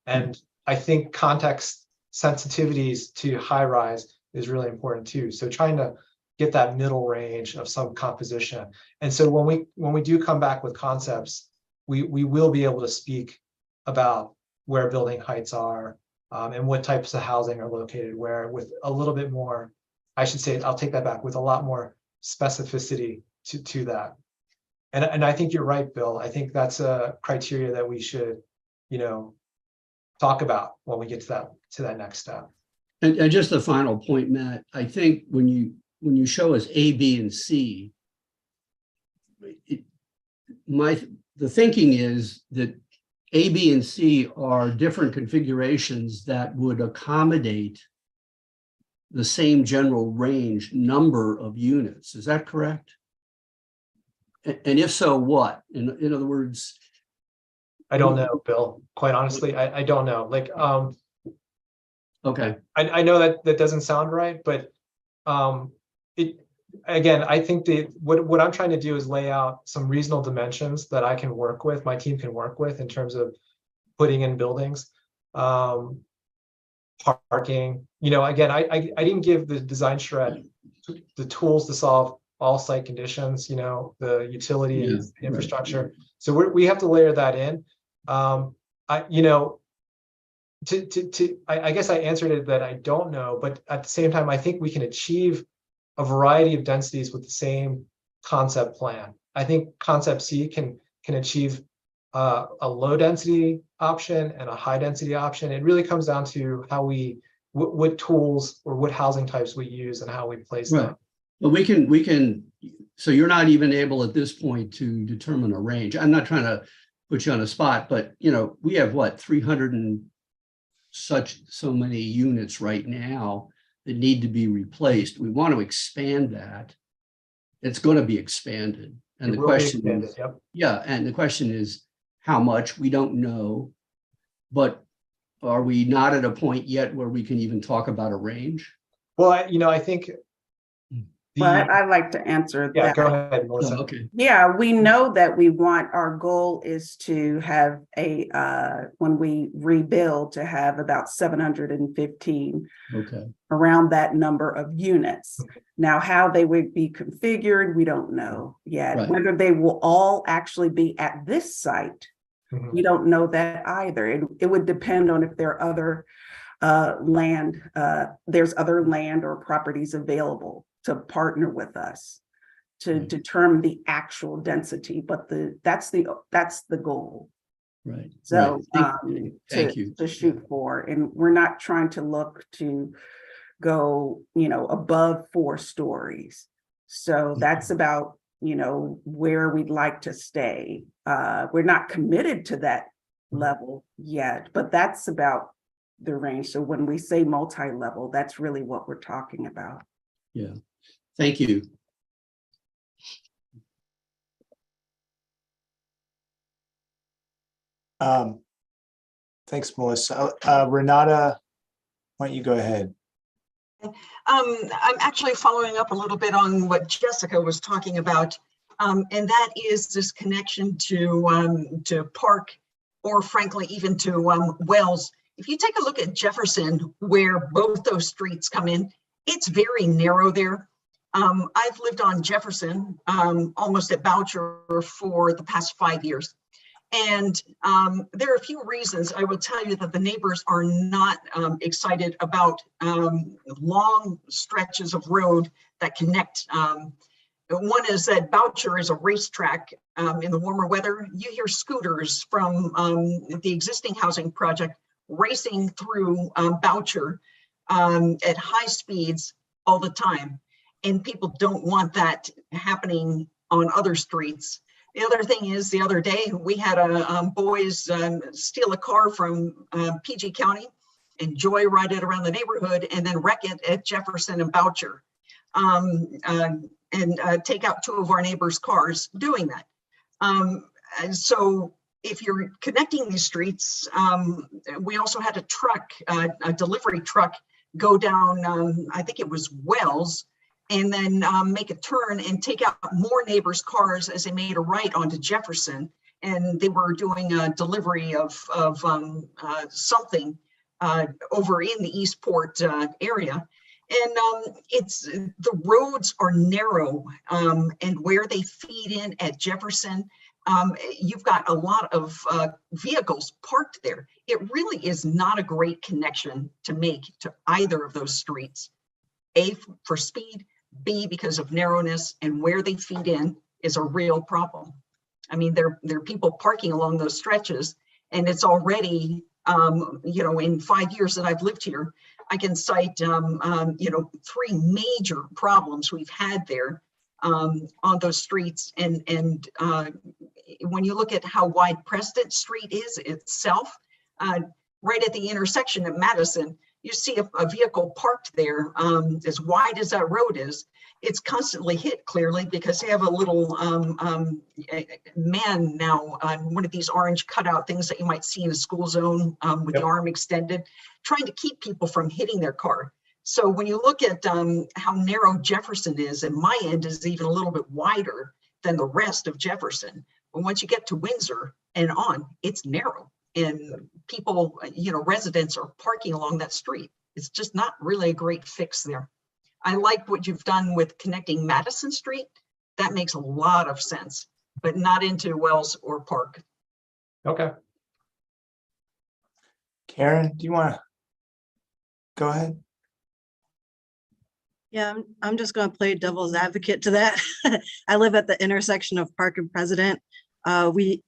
And I think context sensitivities to high rise is really important too. So trying to get that middle range of some composition. And so when we do come back with concepts, we will be able to speak about where building heights are, and what types of housing are located where, with a little bit more, I should say, I'll take that back, with a lot more specificity to that. And I think you're right, Bill. I think that's a criteria that we should, you know, talk about when we get to that next step. And just the final point, Matt, I think when you show us A, B, and C, the thinking is that A, B, and C are different configurations that would accommodate the same general range number of units. Is that correct? And if so, what? In other words, I don't know, Bill. Quite honestly, I don't know. Like, okay, I know that doesn't sound right, but it, again, I think that what I'm trying to do is lay out some reasonable dimensions that I can work with, my team can work with in terms of putting in buildings, parking. You know, again, I didn't give the design charrette the tools to solve all site conditions, you know, the utilities, Yeah, infrastructure. right. So we have to layer that in. You know, I guess I answered it that I don't know, but at the same time, I think we can achieve a variety of densities with the same concept plan. I think concept C can achieve a low density option and a high density option. It really comes down to how what tools or what housing types we use and how we place them. But we can, so you're not even able at this point to determine a range. I'm not trying to put you on a spot, but you know, we have what, 300 and so many units right now that need to be replaced. We want to expand that. It's going to be expanded. And the question is, yeah, and the question is how much? We don't know, but are we not at a point yet where we can even talk about a range? Well, you know, I think But I'd like to answer yeah, that. go ahead, Melissa. Oh, okay. Yeah, we know that our goal is to have when we rebuild, to have about 715, Okay. around that number of units. Now, how they would be configured, we don't know yet. Right. Whether they will all actually be at this site, we don't know that either. It would depend on if there are other land, there's other land or properties available to partner with us to determine the actual density, but that's the goal. Right. So Right. Thank you. to shoot for, and we're not trying to look to go, you know, above 4 stories. So that's about, you know, where we'd like to stay. We're not committed to that level yet, but that's about the range. So when we say multi-level, that's really what we're talking about. Yeah. Thank you. Thanks, Melissa. Renata, why don't you go ahead? I'm actually following up a little bit on what Jessica was talking about, and that is this connection to Park, or frankly, even to Wells. If you take a look at Jefferson, where both those streets come in, it's very narrow there. I've lived on Jefferson, almost at Boucher, for the past 5 years. And there are a few reasons I will tell you that the neighbors are not excited about long stretches of road that connect. One is that Boucher is a racetrack in the warmer weather. You hear scooters from the existing housing project racing through Boucher at high speeds all the time. And people don't want that happening on other streets. The other thing is, the other day, we had boys steal a car from PG County and joyride it around the neighborhood and then wreck it at Jefferson and Boucher, and take out 2 of our neighbors' cars doing that. And so if you're connecting these streets, we also had a truck, a delivery truck, go down, I think it was Wells, and then make a turn and take out more neighbors' cars as they made a right onto Jefferson. And they were doing a delivery of something over in the Eastport area. And it's, the roads are narrow, and where they feed in at Jefferson, you've got a lot of vehicles parked there. It really is not a great connection to make to either of those streets. A, for speed, B, because of narrowness, and where they feed in is a real problem. I mean, there are people parking along those stretches, and it's already, you know, in 5 years that I've lived here, I can cite, you know, 3 major problems we've had there on those streets. And when you look at how wide President Street is itself, right at the intersection of Madison, you see a vehicle parked there as wide as that road is. It's constantly hit, clearly, because they have a little man now on one of these orange cutout things that you might see in a school zone with the arm extended, trying to keep people from hitting their car. So when you look at how narrow Jefferson is, and my end is even a little bit wider than the rest of Jefferson. But once you get to Windsor and on, it's narrow. And people, you know, residents are parking along that street. It's just not really a great fix there. I like what you've done with connecting Madison Street. That makes a lot of sense, but not into Wells or Park. Okay. Karen, do you want to go ahead? Yeah, I'm just going to play devil's advocate to that. I live at the intersection of Park and President. We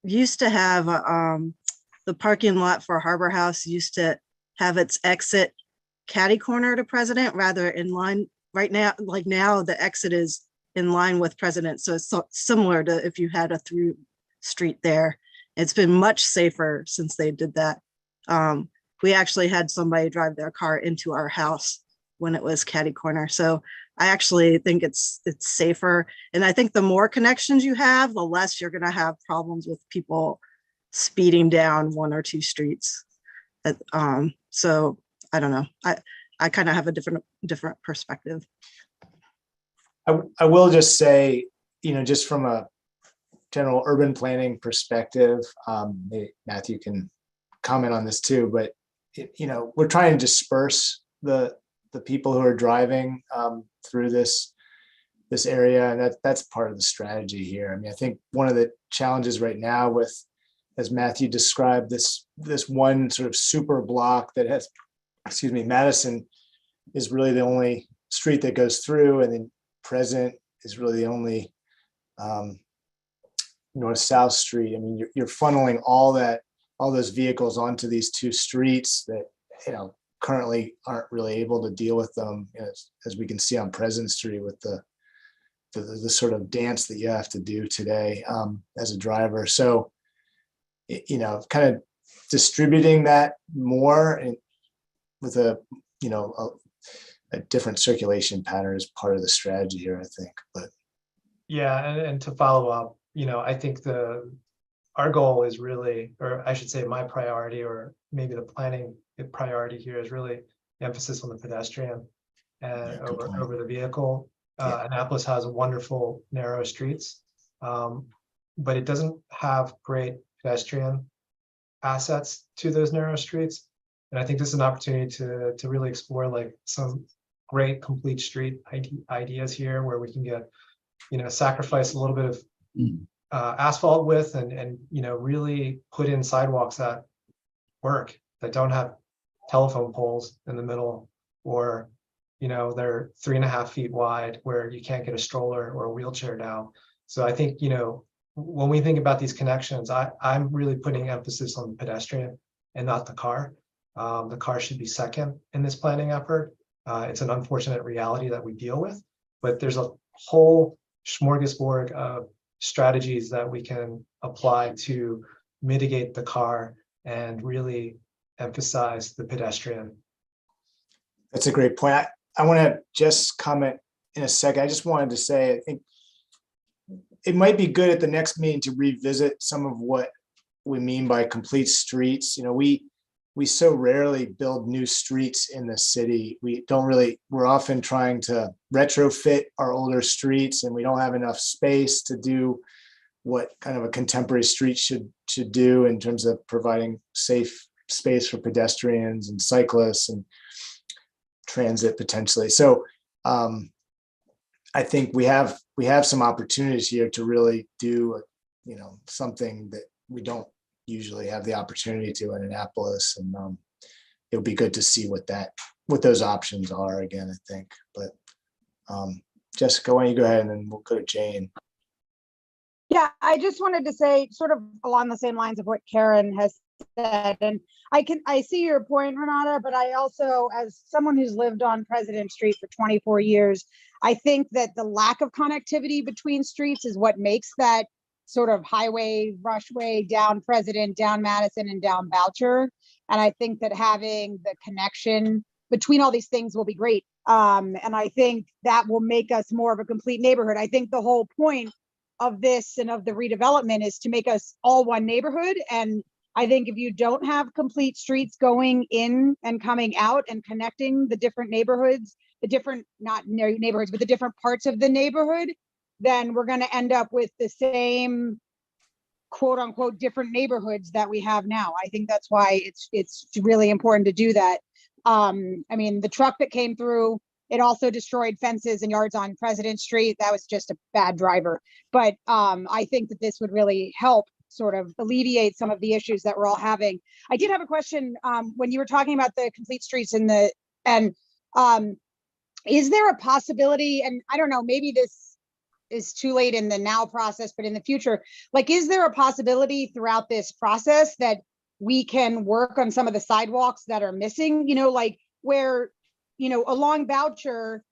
used to have the parking lot for Harbor House used to have its exit catty corner to President rather in line. Right now, like now, the exit is in line with President. So it's similar to if you had a through street there. It's been much safer since they did that. We actually had somebody drive their car into our house when it was catty corner. So I actually think it's safer. And I think the more connections you have, the less you're gonna have problems with people speeding down 1 or 2 streets. So I don't know. I kind of have a different perspective. I will just say, you know, just from a general urban planning perspective, maybe Matthew can comment on this too, but you know, we're trying to disperse the people who are driving through this area, and that's part of the strategy here. I mean, I think one of the challenges right now with, as Matthew described, this one sort of super block that has, excuse me, Madison is really the only street that goes through, and then President is really the only north-south street. I mean, you're funneling all those vehicles onto these 2 streets that, you know, currently aren't really able to deal with them, as we can see on President Street with the sort of dance that you have to do today as a driver. So, you know, kind of distributing that more and with a different circulation pattern is part of the strategy here, I think. But Yeah, and to follow up, you know, I think our goal is really, or I should say my priority, or maybe the planning priority here is really emphasis on the pedestrian and over the vehicle. Annapolis has wonderful narrow streets, but it doesn't have great pedestrian assets to those narrow streets. And I think this is an opportunity to really explore like some great complete street ideas here, where we can get, you know, sacrifice a little bit of asphalt width and you know, really put in sidewalks that work, that don't have telephone poles in the middle, or you know, they're 3.5 feet wide where you can't get a stroller or a wheelchair down. So I think, you know, when we think about these connections, I'm really putting emphasis on the pedestrian and not the car. The car should be second in this planning effort. It's an unfortunate reality that we deal with, but there's a whole smorgasbord of strategies that we can apply to mitigate the car and really emphasize the pedestrian. That's a great point. I want to just comment in a second. I just wanted to say, I think it might be good at the next meeting to revisit some of what we mean by complete streets. You know, we so rarely build new streets in the city. We're often trying to retrofit our older streets, and we don't have enough space to do what kind of a contemporary street should do in terms of providing safe space for pedestrians and cyclists and transit potentially. So I think we have some opportunities here to really do, something that we don't usually have the opportunity to in Annapolis, and it'll be good to see what those options are again, I think. But Jessica, why don't you go ahead and then we'll go to Jane. Yeah, I just wanted to say sort of along the same lines of what Karen has said, and I see your point, Renata, but I also, as someone who's lived on President Street for 24 years, I think that the lack of connectivity between streets is what makes that sort of highway rushway down President, down Madison, and down Boucher. And I think that having the connection between all these things will be great. And I think that will make us more of a complete neighborhood. I think the whole point of this and of the redevelopment is to make us all one neighborhood. And I think if you don't have complete streets going in and coming out and connecting the different neighborhoods, the different, not neighborhoods, but the different parts of the neighborhood, then we're going to end up with the same quote unquote different neighborhoods that we have now. I think that's why it's really important to do that. I mean, the truck that came through, it also destroyed fences and yards on President Street. That was just a bad driver. But I think that this would really help sort of alleviate some of the issues that we're all having. I did have a question when you were talking about the complete streets is there a possibility, and I don't know, maybe this is too late in the now process, but in the future, like, is there a possibility throughout this process that we can work on some of the sidewalks that are missing, like where, along Boucher,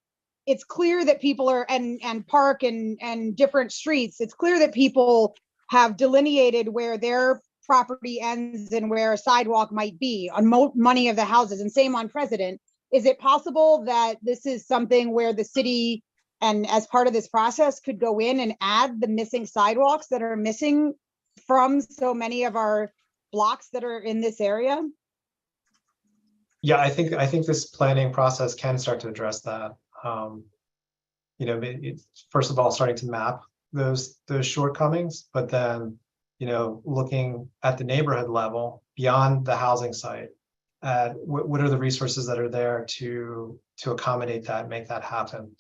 it's clear that people are, and Park and different streets, it's clear that people have delineated where their property ends and where a sidewalk might be on many of the houses, and same on President. Is it possible that this is something where the city, and as part of this process, could go in and add the missing sidewalks that are missing from so many of our blocks that are in this area? Yeah, I think this planning process can start to address that. It's first of all starting to map those shortcomings, but then looking at the neighborhood level beyond the housing site, at what are the resources that are there to accommodate that, make that happen.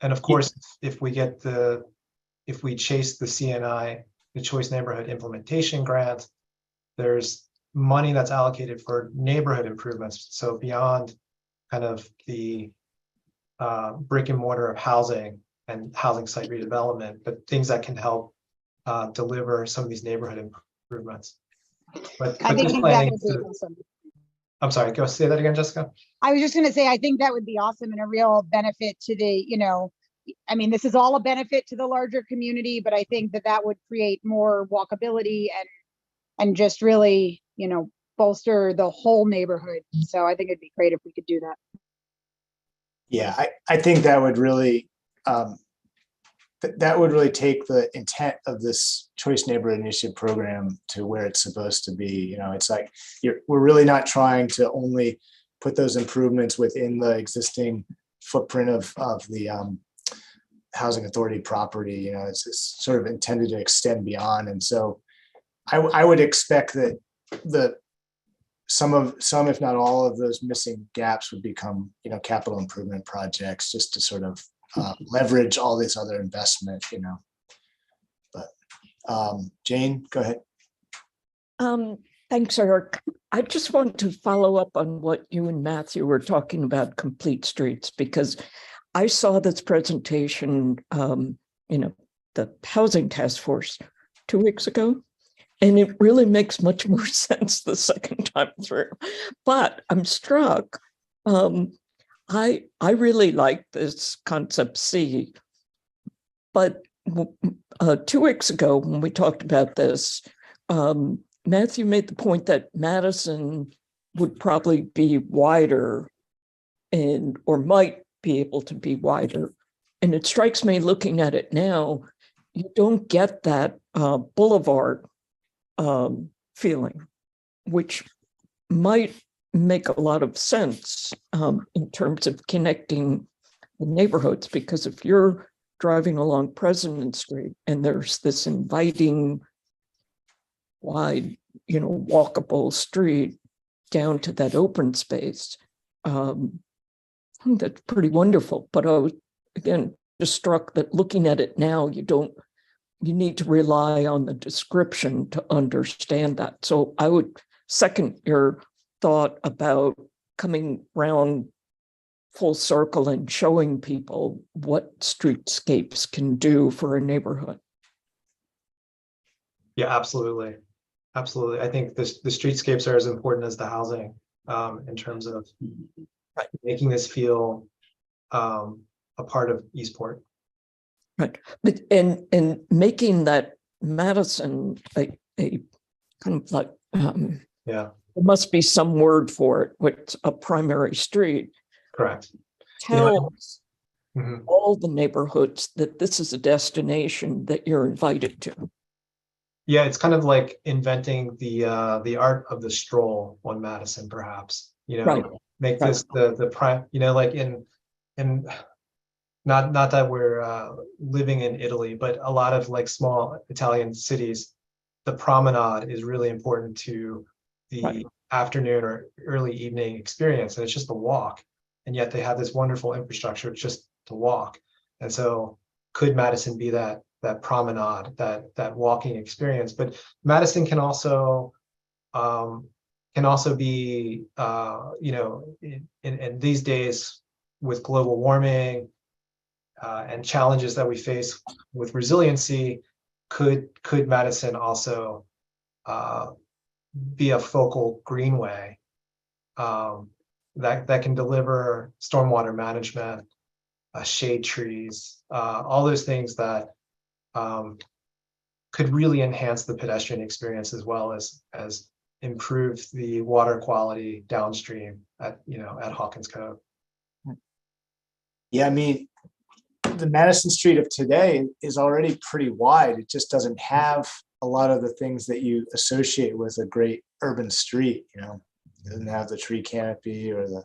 And of course, if we chase the CNI, the Choice Neighborhood Implementation Grant, there's money that's allocated for neighborhood improvements. So beyond kind of the brick and mortar of housing and housing site redevelopment, but things that can help deliver some of these neighborhood improvements. But this planning, awesome. I'm sorry, go say that again, Jessica. I was just going to say, I think that would be awesome and a real benefit to the, I mean, this is all a benefit to the larger community, but I think that would create more walkability and just really, bolster the whole neighborhood. So I think it'd be great if we could do that. Yeah, I think that would really take the intent of this Choice Neighborhood Initiative program to where it's supposed to be. It's like we're really not trying to only put those improvements within the existing footprint of the housing authority property. It's sort of intended to extend beyond. And so I would expect that some, if not all of those missing gaps would become, capital improvement projects just to sort of leverage all this other investment, But Jane, go ahead. Thanks, Eric. I just want to follow up on what you and Matthew were talking about complete streets, because I saw this presentation, the Housing Task Force 2 weeks ago, and it really makes much more sense the second time through. But I'm struck. I really like this concept C, but 2 weeks ago when we talked about this, Matthew made the point that Madison would probably be wider or might be able to be wider. And it strikes me looking at it now, you don't get that boulevard feeling, which might make a lot of sense in terms of connecting the neighborhoods, because if you're driving along President Street and there's this inviting, wide, walkable street down to that open space, I think that's pretty wonderful. But I was, again, just struck that looking at it now, you need to rely on the description to understand that. So I would second your thought about coming round full circle and showing people what streetscapes can do for a neighborhood. Yeah, absolutely. Absolutely. I think the streetscapes are as important as the housing in terms of making this feel a part of Eastport. Right. But and making that Madison a kind of like Yeah, there must be some word for it, what's a primary street, correct. tells Mhm. all the neighborhoods that this is a destination that you're invited to. Yeah, it's kind of like inventing the art of the stroll on Madison, perhaps. Right. Make Right. this the prime. Like in not that we're living in Italy, but a lot of like small Italian cities, the promenade is really important to the Right. afternoon or early evening experience, and it's just a walk. And yet they have this wonderful infrastructure just to walk. And so could Madison be that promenade, that walking experience? But Madison can also be in these days with global warming and challenges that we face with resiliency, could Madison also be a focal greenway that can deliver stormwater management, shade trees, all those things that could really enhance the pedestrian experience as well as improve the water quality downstream at Hawkins Cove. Yeah, I mean, the Madison Street of today is already pretty wide. It just doesn't have a lot of the things that you associate with a great urban street. It doesn't have the tree canopy or the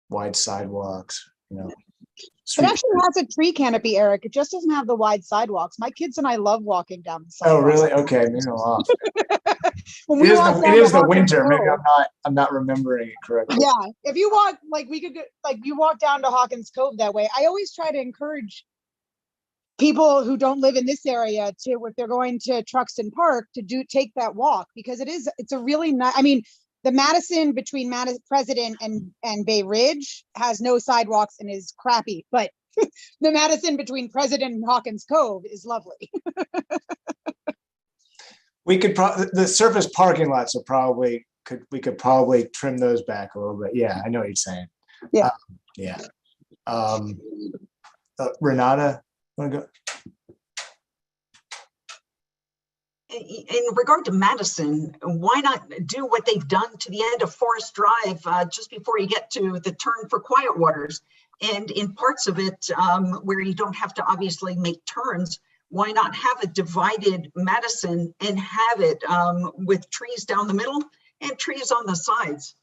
wide sidewalks. It actually has a tree canopy, Eric. It just doesn't have the wide sidewalks. My kids and I love walking down the sidewalks. Oh, really? Okay, maybe I'm off. When we walk down It to is the Hawkins winter. Maybe Cove- I'm not remembering it correctly. Yeah, if you walk, you walk down to Hawkins Cove that way. I always try to encourage people who don't live in this area to, if they're going to Truxton Park, to take that walk, because it's a really nice, I mean, the Madison between President and Bay Ridge has no sidewalks and is crappy, but the Madison between President and Hawkins Cove is lovely. We could the surface parking lots are we could probably trim those back a little bit. Yeah, I know what you're saying. Yeah. Yeah. Renata, want to go? In regard to Madison, why not do what they've done to the end of Forest Drive just before you get to the turn for Quiet Waters? And in parts of it where you don't have to obviously make turns, why not have a divided Madison and have it with trees down the middle and trees on the sides?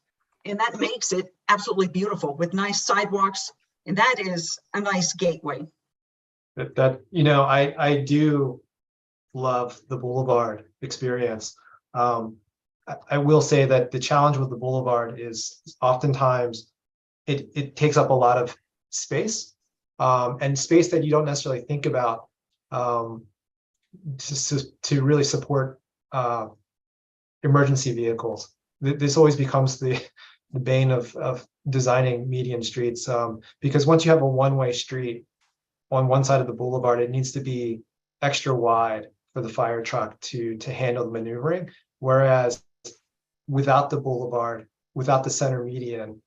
And that makes it absolutely beautiful with nice sidewalks. And that is a nice gateway. I do love the Boulevard experience. I will say that the challenge with the Boulevard is oftentimes it takes up a lot of space and space that you don't necessarily think about to really support emergency vehicles. This always becomes the bane of designing median streets because once you have a one-way street on one side of the Boulevard, it needs to be extra wide for the fire truck to handle the maneuvering. Whereas without the Boulevard, without the center median,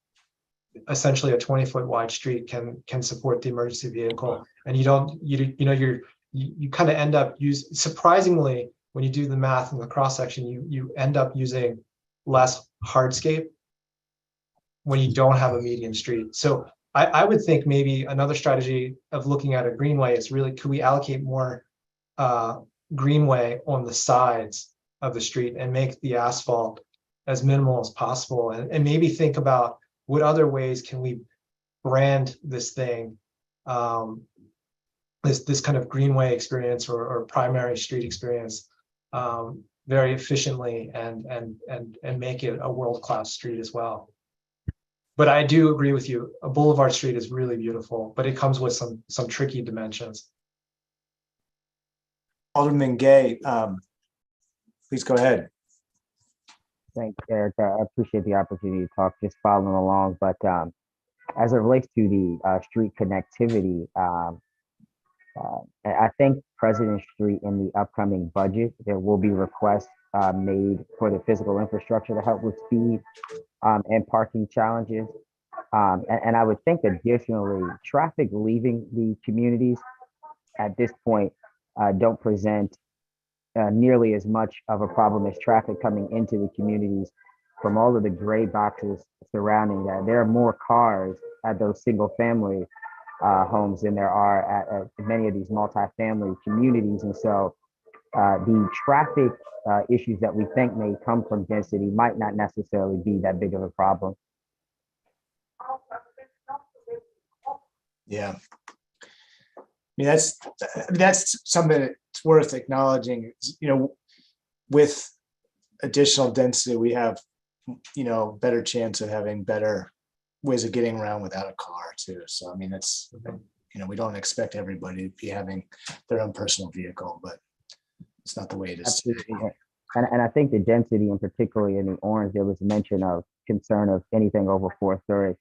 essentially a 20-foot wide street can support the emergency vehicle. And you don't, you kind of end up surprisingly, when you do the math in the cross section, you end up using less hardscape when you don't have a median street. So I would think maybe another strategy of looking at a greenway is really, could we allocate more greenway on the sides of the street and make the asphalt as minimal as possible, and maybe think about what other ways can we brand this thing, this kind of greenway experience or primary street experience very efficiently and make it a world-class street as well. But I do agree with you. A boulevard street is really beautiful, but it comes with some tricky dimensions. Alderman Gay, please go ahead. Thanks, Eric. I appreciate the opportunity to talk, just following along. But as it relates to the street connectivity, I think President Street in the upcoming budget, there will be requests made for the physical infrastructure to help with speed and parking challenges. And I would think additionally, traffic leaving the communities at this point don't present nearly as much of a problem as traffic coming into the communities from all of the gray boxes surrounding that. There are more cars at those single family homes than there are at many of these multifamily communities. And so the traffic issues that we think may come from density might not necessarily be that big of a problem. Yeah. I mean, that's something that's worth acknowledging. You know, with additional density, we have, you know, better chance of having better ways of getting around without a car too. So, I mean, it's, you know, we don't expect everybody to be having their own personal vehicle, but it's not the way it is today. And I think the density, and particularly in the orange, there was mention of concern of anything over 4 stories.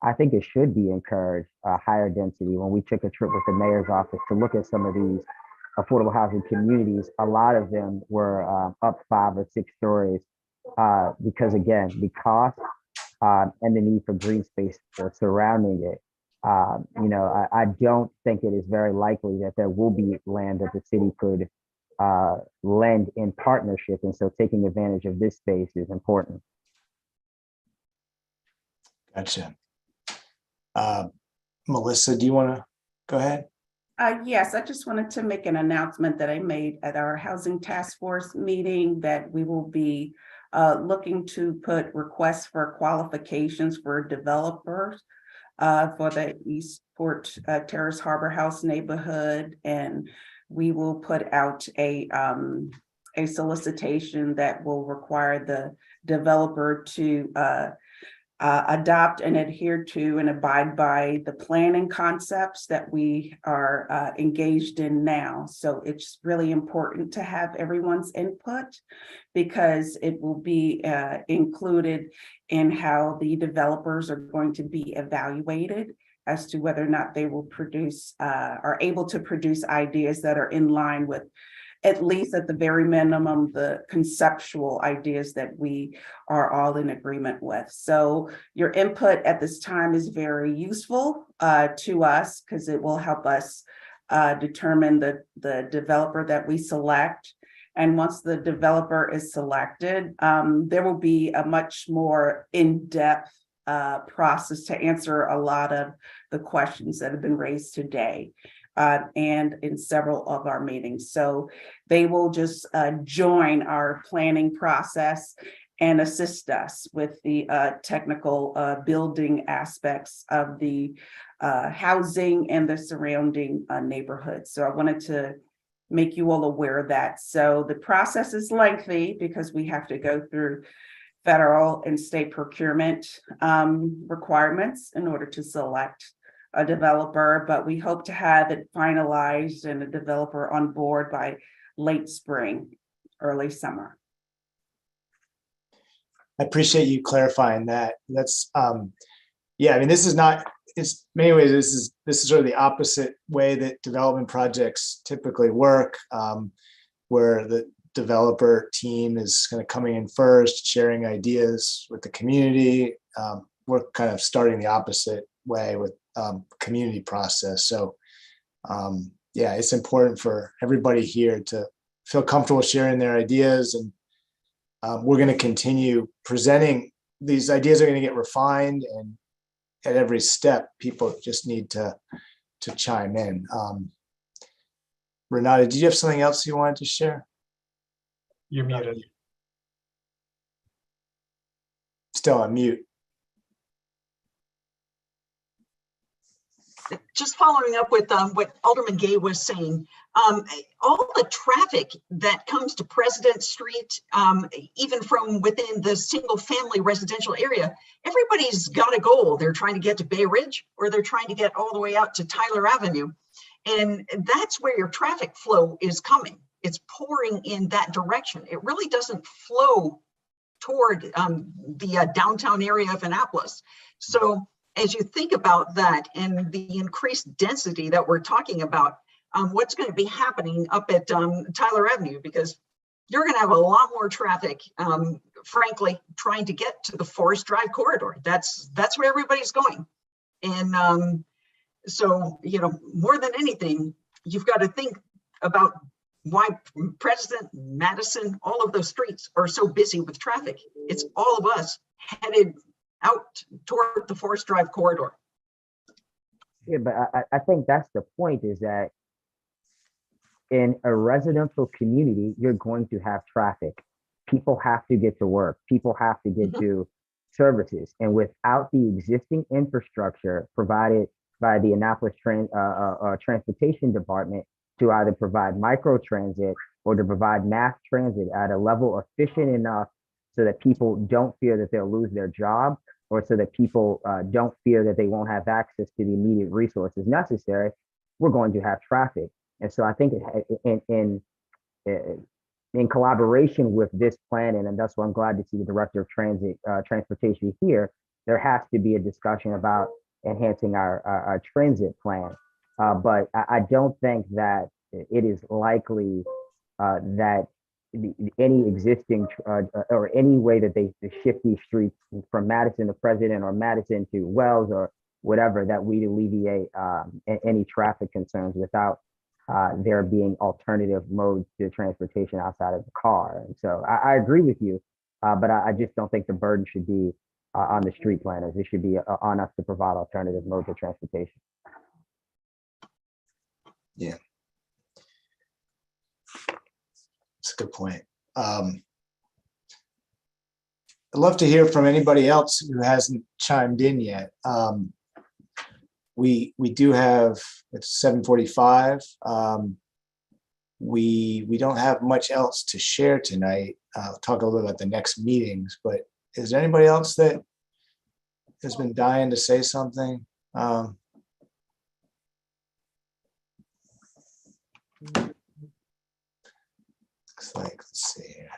I think it should be encouraged, higher density. When we took a trip with the mayor's office to look at some of these affordable housing communities, a lot of them were up 5 or 6 stories because, again, the cost and the need for green space surrounding it. You know, I don't think it is very likely that there will be land that the city could lend in partnership. And so taking advantage of this space is important. Gotcha. Melissa, do you want to go ahead? Yes, I just wanted to make an announcement that I made at our Housing Task Force meeting that we will be looking to put requests for qualifications for developers for the Eastport Terrace Harbor House neighborhood, and we will put out a solicitation that will require the developer to adopt and adhere to and abide by the planning concepts that we are engaged in now. So it's really important to have everyone's input because it will be included in how the developers are going to be evaluated as to whether or not they will produce, are able to produce ideas that are in line with, at least at the very minimum, the conceptual ideas that we are all in agreement with. So your input at this time is very useful to us because it will help us determine the developer that we select. And once the developer is selected, there will be a much more in-depth process to answer a lot of the questions that have been raised today. And in several of our meetings. So they will just join our planning process and assist us with the technical building aspects of the housing and the surrounding neighborhoods. So I wanted to make you all aware of that. So the process is lengthy because we have to go through federal and state procurement requirements in order to select a developer, but we hope to have it finalized and a developer on board by late spring, early summer. I appreciate you clarifying that. That's yeah, I mean, this is not, it's many ways, this is sort of the opposite way that development projects typically work, where the developer team is kind of coming in first, sharing ideas with the community, we're kind of starting the opposite way with community process. So yeah, it's important for everybody here to feel comfortable sharing their ideas, and we're going to continue presenting. These ideas are going to get refined, and at every step, people just need to chime in. Renata, did you have something else you wanted to share? You're muted. Still on mute. Just following up with what Alderman Gay was saying, all the traffic that comes to President Street, even from within the single family residential area, everybody's got a goal. They're trying to get to Bay Ridge, or they're trying to get all the way out to Tyler Avenue. And that's where your traffic flow is coming. It's pouring in that direction. It really doesn't flow toward the downtown area of Annapolis. So as you think about that and the increased density that we're talking about, what's going to be happening up at Tyler Avenue, because you're going to have a lot more traffic, frankly, trying to get to the Forest Drive corridor. That's where everybody's going. And so, you know, more than anything, you've got to think about why President, Madison, all of those streets are so busy with traffic. It's all of us headed out toward the Forest Drive corridor. Yeah, but I think that's the point, is that in a residential community, you're going to have traffic. People have to get to work. People have to get to services. And without the existing infrastructure provided by the Annapolis Transportation Department to either provide microtransit or to provide mass transit at a level efficient enough so that people don't fear that they'll lose their job, or so that people don't fear that they won't have access to the immediate resources necessary, we're going to have traffic. And so I think in collaboration with this plan, and that's why I'm glad to see the Director of Transportation here, there has to be a discussion about enhancing our transit plan. But I don't think that it is likely that any existing or any way that they shift these streets from Madison to President or Madison to Wells or whatever, that we alleviate any traffic concerns without there being alternative modes to transportation outside of the car. And so I agree with you, but I just don't think the burden should be on the street planners. It should be on us to provide alternative modes of transportation. Yeah. That's a good point. I'd love to hear from anybody else who hasn't chimed in yet. We do have, it's 7:45. We don't have much else to share tonight. I'll talk a little bit about the next meetings, but is there anybody else that has been dying to say something? Looks like, let's see here.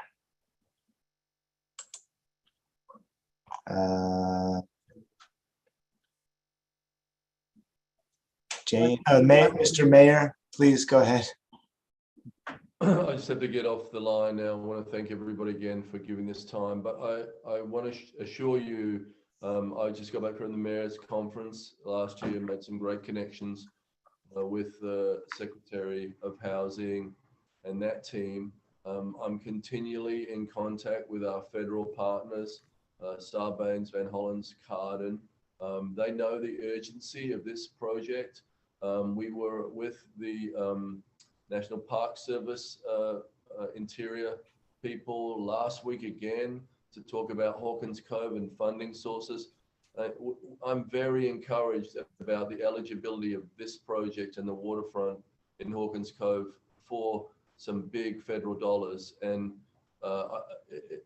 Jane, Mr. Mayor, please go ahead. I just have to get off the line now. I want to thank everybody again for giving this time, but I want to assure you, I just got back from the mayor's conference last year, made some great connections with the Secretary of Housing and that team. I'm continually in contact with our federal partners, Sarbanes, Van Hollen's, Carden. They know the urgency of this project. We were with the National Park Service interior people last week again to talk about Hawkins Cove and funding sources. I'm very encouraged about the eligibility of this project and the waterfront in Hawkins Cove for some big federal dollars. And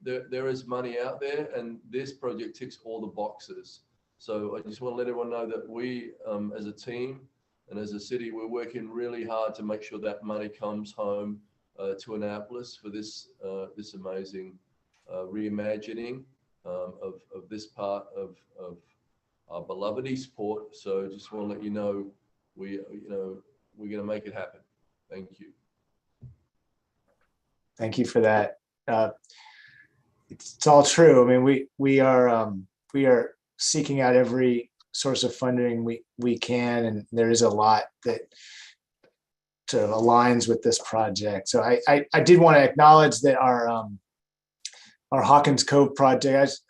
there is money out there, and this project ticks all the boxes. So I just want to let everyone know that we, as a team and as a city, we're working really hard to make sure that money comes home to Annapolis for this this amazing reimagining of this part of our beloved Eastport. So just want to let you know, we're going to make it happen. Thank you. Thank you for that. It's all true. I mean, we are seeking out every source of funding we can, and there is a lot that sort of aligns with this project. So I did want to acknowledge that our Hawkins Cove project, as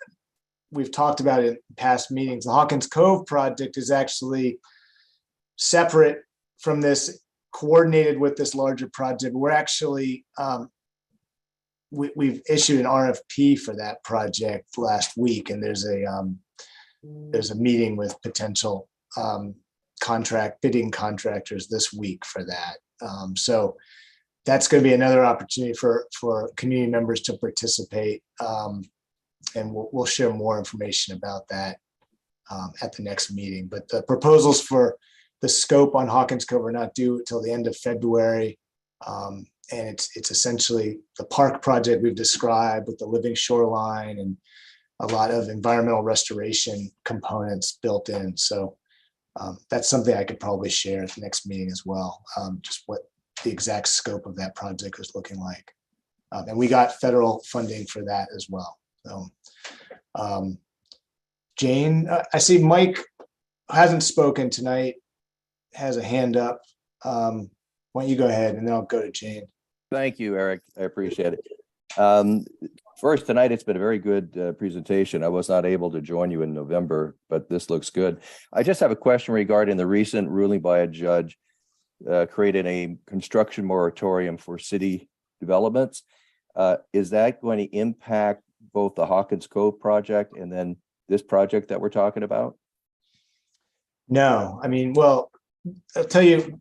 we've talked about in past meetings, the Hawkins Cove project is actually separate from this, coordinated with this larger project. We're actually, we've issued an RFP for that project last week, and there's a meeting with potential bidding contractors this week for that. So that's going to be another opportunity for community members to participate. And we'll share more information about that at the next meeting. But the proposals for the scope on Hawkins Cove are not due until the end of February. And it's essentially the park project we've described with the living shoreline and a lot of environmental restoration components built in. So that's something I could probably share at the next meeting as well, just what the exact scope of that project is looking like. And we got federal funding for that as well. So, Jane, I see Mike hasn't spoken tonight, has a hand up. Why don't you go ahead and then I'll go to Jane. Thank you, Eric. I appreciate it. First, tonight it's been a very good presentation. I was not able to join you in November, but this looks good. I just have a question regarding the recent ruling by a judge creating a construction moratorium for city developments. Is that going to impact both the Hawkins Cove project and then this project that we're talking about? No, I mean, well, I'll tell you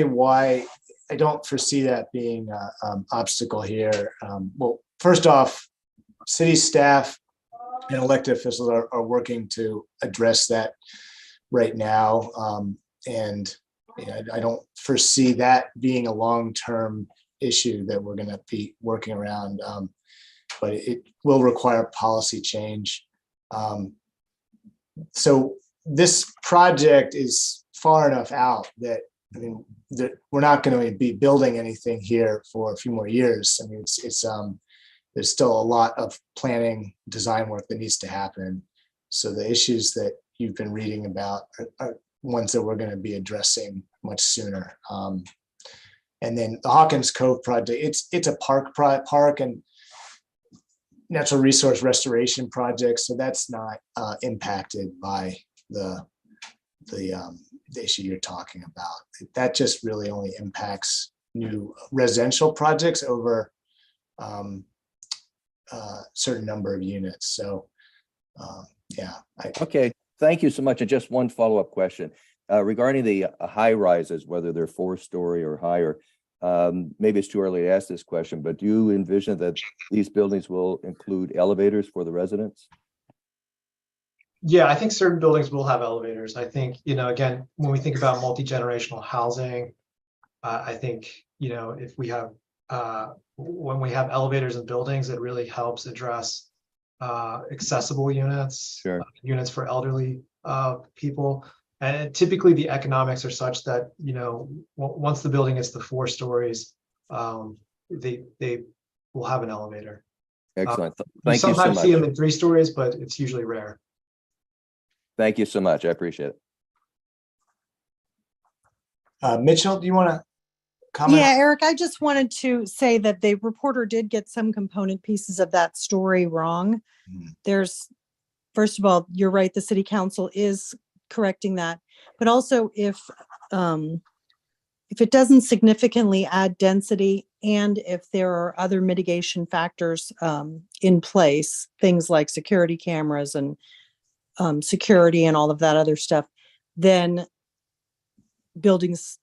why I don't foresee that being an obstacle here. Well, first off, city staff and elected officials are working to address that right now. And I don't foresee that being a long-term issue that we're going to be working around. But it will require policy change. So this project is far enough out that, I mean, that we're not going to be building anything here for a few more years. I mean, it's there's still a lot of planning, design work that needs to happen. So the issues that you've been reading about are ones that we're going to be addressing much sooner. And then the Hawkins Cove project, it's a park and natural resource restoration project, so that's not impacted by the issue you're talking about. That just really only impacts new residential projects over a certain number of units. So yeah. Okay, thank you so much. And just one follow-up question regarding the high rises, whether they're 4-story or higher. Maybe it's too early to ask this question, but do you envision that these buildings will include elevators for the residents? Yeah, I think certain buildings will have elevators. I think, again, when we think about multi-generational housing, I think, if we have, when we have elevators in buildings, it really helps address accessible units, Sure. Units for elderly people. And typically the economics are such that, once the building is to 4 stories, they will have an elevator. Excellent. You Thank you so sometimes see them much. in 3 stories, but it's usually rare. Thank you so much. I appreciate it. Mitchell, do you want to comment? Yeah, Eric, I just wanted to say that the reporter did get some component pieces of that story wrong. There's, first of all, you're right, the city council is correcting that, but also if it doesn't significantly add density and if there are other mitigation factors in place, things like security cameras and security and all of that other stuff, then buildings,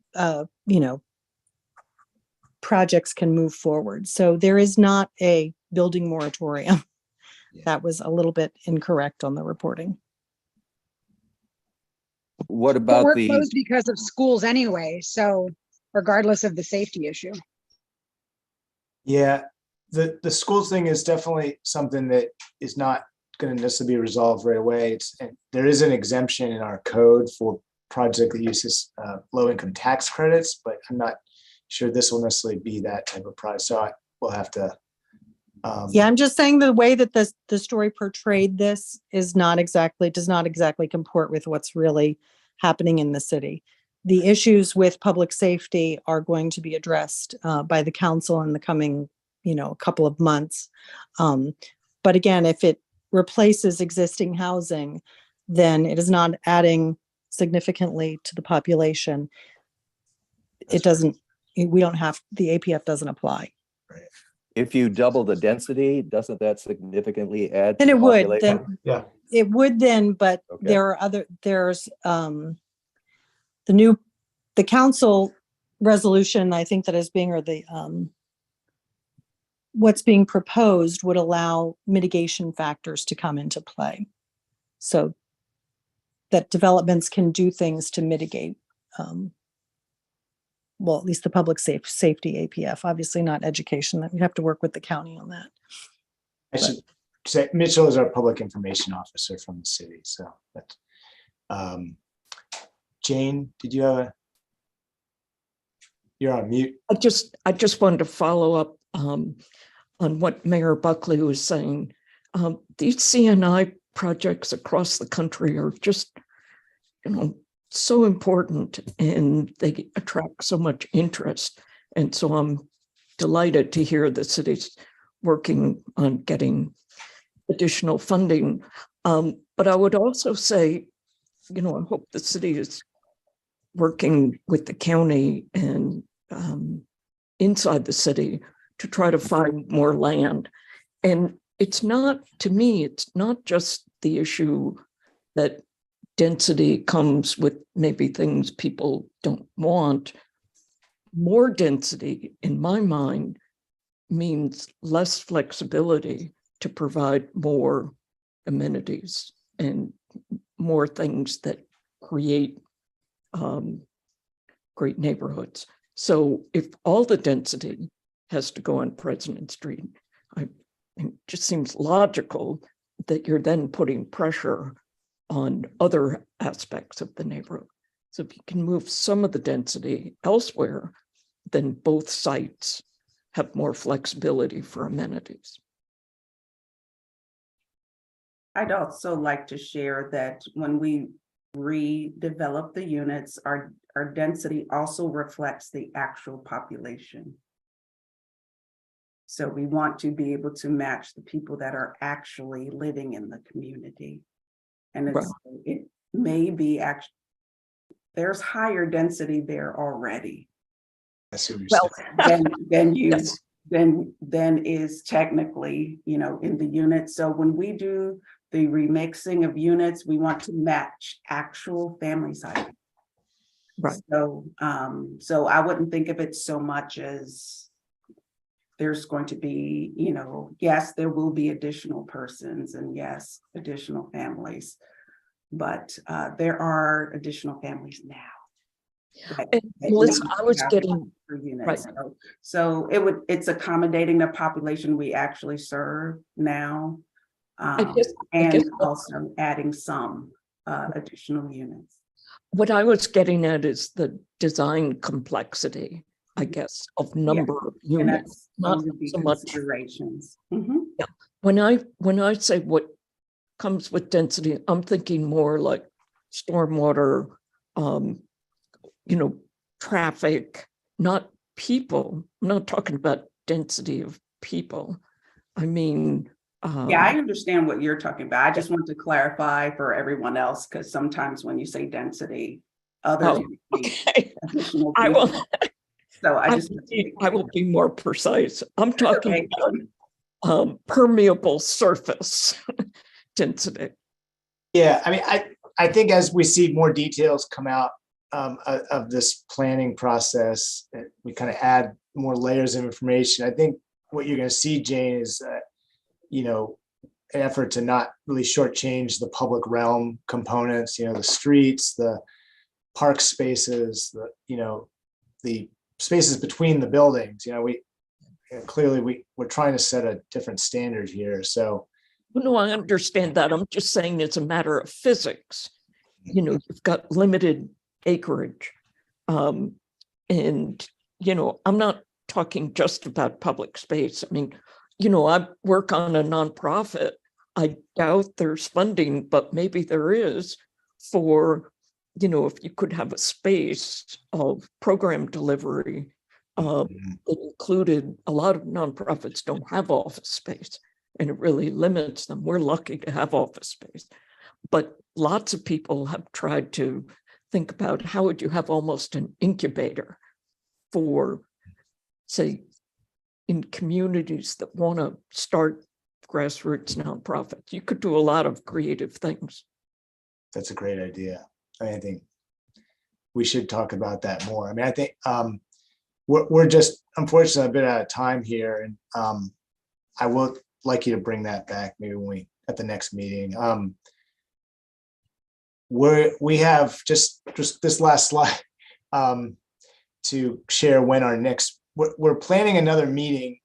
projects can move forward. So there is not a building moratorium. Yeah. That was a little bit incorrect on the reporting. What But about we're the, closed because of schools anyway, so regardless of the safety issue. Yeah, the schools thing is definitely something that is not going to necessarily be resolved right away. And there is an exemption in our code for project that uses low-income tax credits, but I'm not sure this will necessarily be that type of project. So we'll have to Yeah, I'm just saying the way that the story portrayed this is does not exactly comport with what's really happening in the city. The issues with public safety are going to be addressed by the council in the coming, couple of months. But again, if it replaces existing housing, then it is not adding significantly to the population. It doesn't, we don't have, the APF doesn't apply. If you double the density, doesn't that significantly add? And to it would, population? then, Yeah. it would then, but Okay. there's the council resolution, I think that is being, or the what's being proposed would allow mitigation factors to come into play. So that developments can do things to mitigate, well, at least the public safety APF, obviously not education, that we have to work with the county on that. I should say Mitchell is our public information officer from the city. So, but Jane, did you have you're on mute. I just wanted to follow up on what Mayor Buckley was saying. These CNI projects across the country are just, so important, and they attract so much interest. And so I'm delighted to hear the city's working on getting additional funding. But I would also say, I hope the city is working with the county and inside the city to try to find more land. And it's not, to me, it's not just the issue that density comes with maybe things people don't want. More density, in my mind, means less flexibility to provide more amenities and more things that create great neighborhoods. So if all the density has to go on President Street, it just seems logical that you're then putting pressure on other aspects of the neighborhood. So if you can move some of the density elsewhere, then both sites have more flexibility for amenities. I'd also like to share that when we redevelop the units, our density also reflects the actual population. So we want to be able to match the people that are actually living in the community. And it may be actually, there's higher density there already. Well, than is technically, in the unit. So when we do the remixing of units, we want to match actual family size. Right. So I wouldn't think of it so much as there's going to be, yes, there will be additional persons and yes, additional families, but there are additional families now. Melissa, I was getting units. Right. So it's accommodating the population we actually serve now, and also adding some additional units. What I was getting at is the design complexity, I guess, of number of units, not so much considerations. Yeah. When I say what comes with density, I'm thinking more like stormwater, traffic, not people. I'm not talking about density of people. I mean, yeah, I understand what you're talking about. I just want to clarify for everyone else, because sometimes when you say density, others additional I will. So I will be more precise. I'm talking about permeable surface density. Yeah, I mean, I think as we see more details come out of this planning process, we kind of add more layers of information. I think what you're going to see, Jane, is an effort to not really shortchange the public realm components. The streets, the park spaces, the spaces between the buildings. We're trying to set a different standard here. So, no, I understand that. I'm just saying it's a matter of physics. You've got limited acreage. And, I'm not talking just about public space. I mean, I work on a nonprofit. I doubt there's funding, but maybe there is for, if you could have a space of program delivery. It included, a lot of nonprofits don't have office space, and it really limits them. We're lucky to have office space, but lots of people have tried to think about how would you have almost an incubator for, say, in communities that want to start grassroots nonprofits. You could do a lot of creative things. That's a great idea. I think we should talk about that more. I mean, I think we're just unfortunately a bit out of time here, and I would like you to bring that back maybe when we at the next meeting. We have just this last slide to share when our next. We're planning another meeting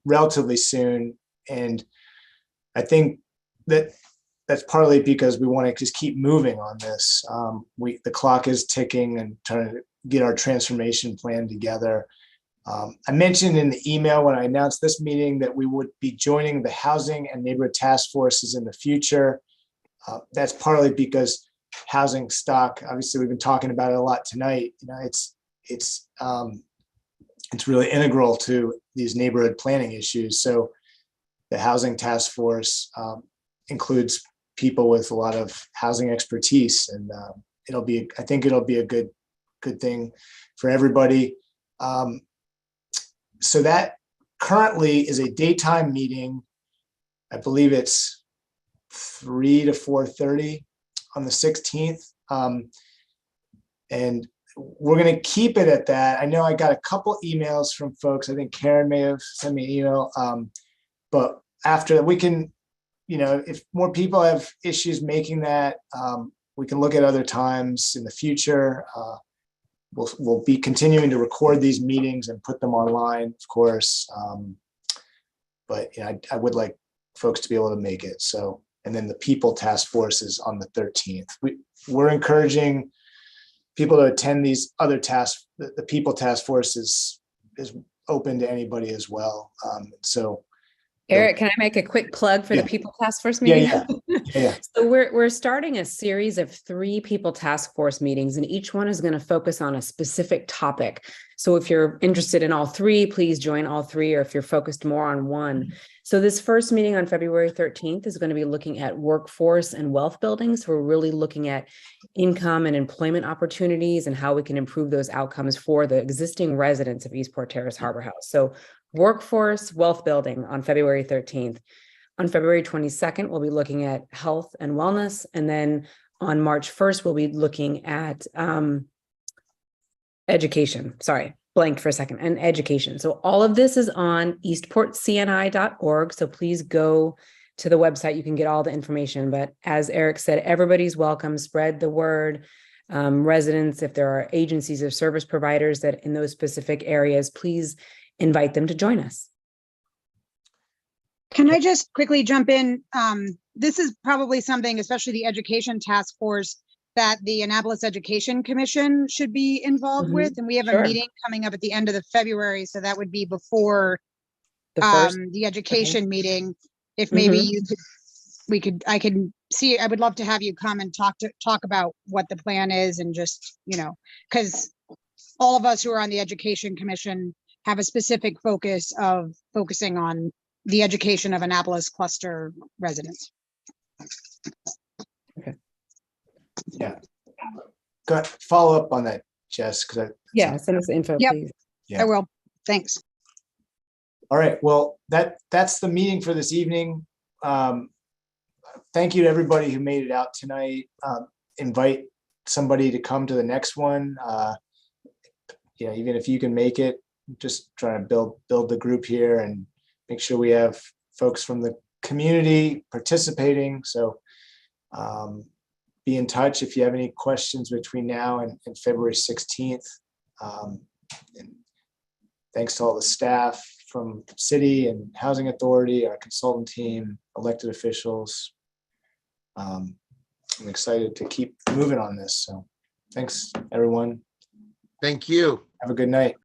relatively soon, and I think that's partly because we want to just keep moving on this. The clock is ticking and trying to get our transformation plan together. I mentioned in the email when I announced this meeting that we would be joining the housing and neighborhood task forces in the future. That's partly because housing stock, obviously we've been talking about it a lot tonight. It's really integral to these neighborhood planning issues. So the housing task force includes people with a lot of housing expertise, and I think it'll be a good thing for everybody. So that currently is a daytime meeting. I believe it's 3 to 4:30 on the 16th. And we're going to keep it at that. I know I got a couple emails from folks. I think Karen may have sent me an email. But after that, we can, if more people have issues making that, we can look at other times in the future. We'll be continuing to record these meetings and put them online, of course. But I would like folks to be able to make it. So, and then the People Task Force is on the 13th. We're encouraging people to attend these other tasks. The People Task Force is open to anybody as well. So, Eric, can I make a quick plug for the People Task Force meeting? Yeah. So we're starting a series of 3 People Task Force meetings, and each one is going to focus on a specific topic. So if you're interested in all 3, please join all 3, or if you're focused more on one. So this first meeting on February 13th is going to be looking at workforce and wealth building. So we're really looking at income and employment opportunities and how we can improve those outcomes for the existing residents of Eastport Terrace Harbor House. So workforce, wealth building on February 13th. On February 22nd, we'll be looking at health and wellness. And then on March 1st, we'll be looking at education. Sorry, blanked for a second, and education. So all of this is on eastportcni.org. So please go to the website. You can get all the information. But as Eric said, everybody's welcome. Spread the word. Residents, if there are agencies or service providers that in those specific areas, please invite them to join us. Can I just quickly jump in? This is probably something, especially the education task force, that the Annapolis Education Commission should be involved with. And we have a meeting coming up at the end of the February. So that would be before the education meeting. If maybe you could, I would love to have you come and talk about what the plan is, and just, because all of us who are on the Education Commission have a specific focus of focusing on the education of Annapolis cluster residents. Okay. Yeah. Got follow up on that, Jess, because send us the info, please. Yeah, I will. Thanks. All right. Well, that's the meeting for this evening. Thank you to everybody who made it out tonight. Invite somebody to come to the next one. Even if you can make it, just trying to build the group here and make sure we have folks from the community participating. So be in touch if you have any questions between now and February 16th. And thanks to all the staff from City and Housing Authority, our consultant team, elected officials. I'm excited to keep moving on this. So thanks, everyone. Thank you. Have a good night.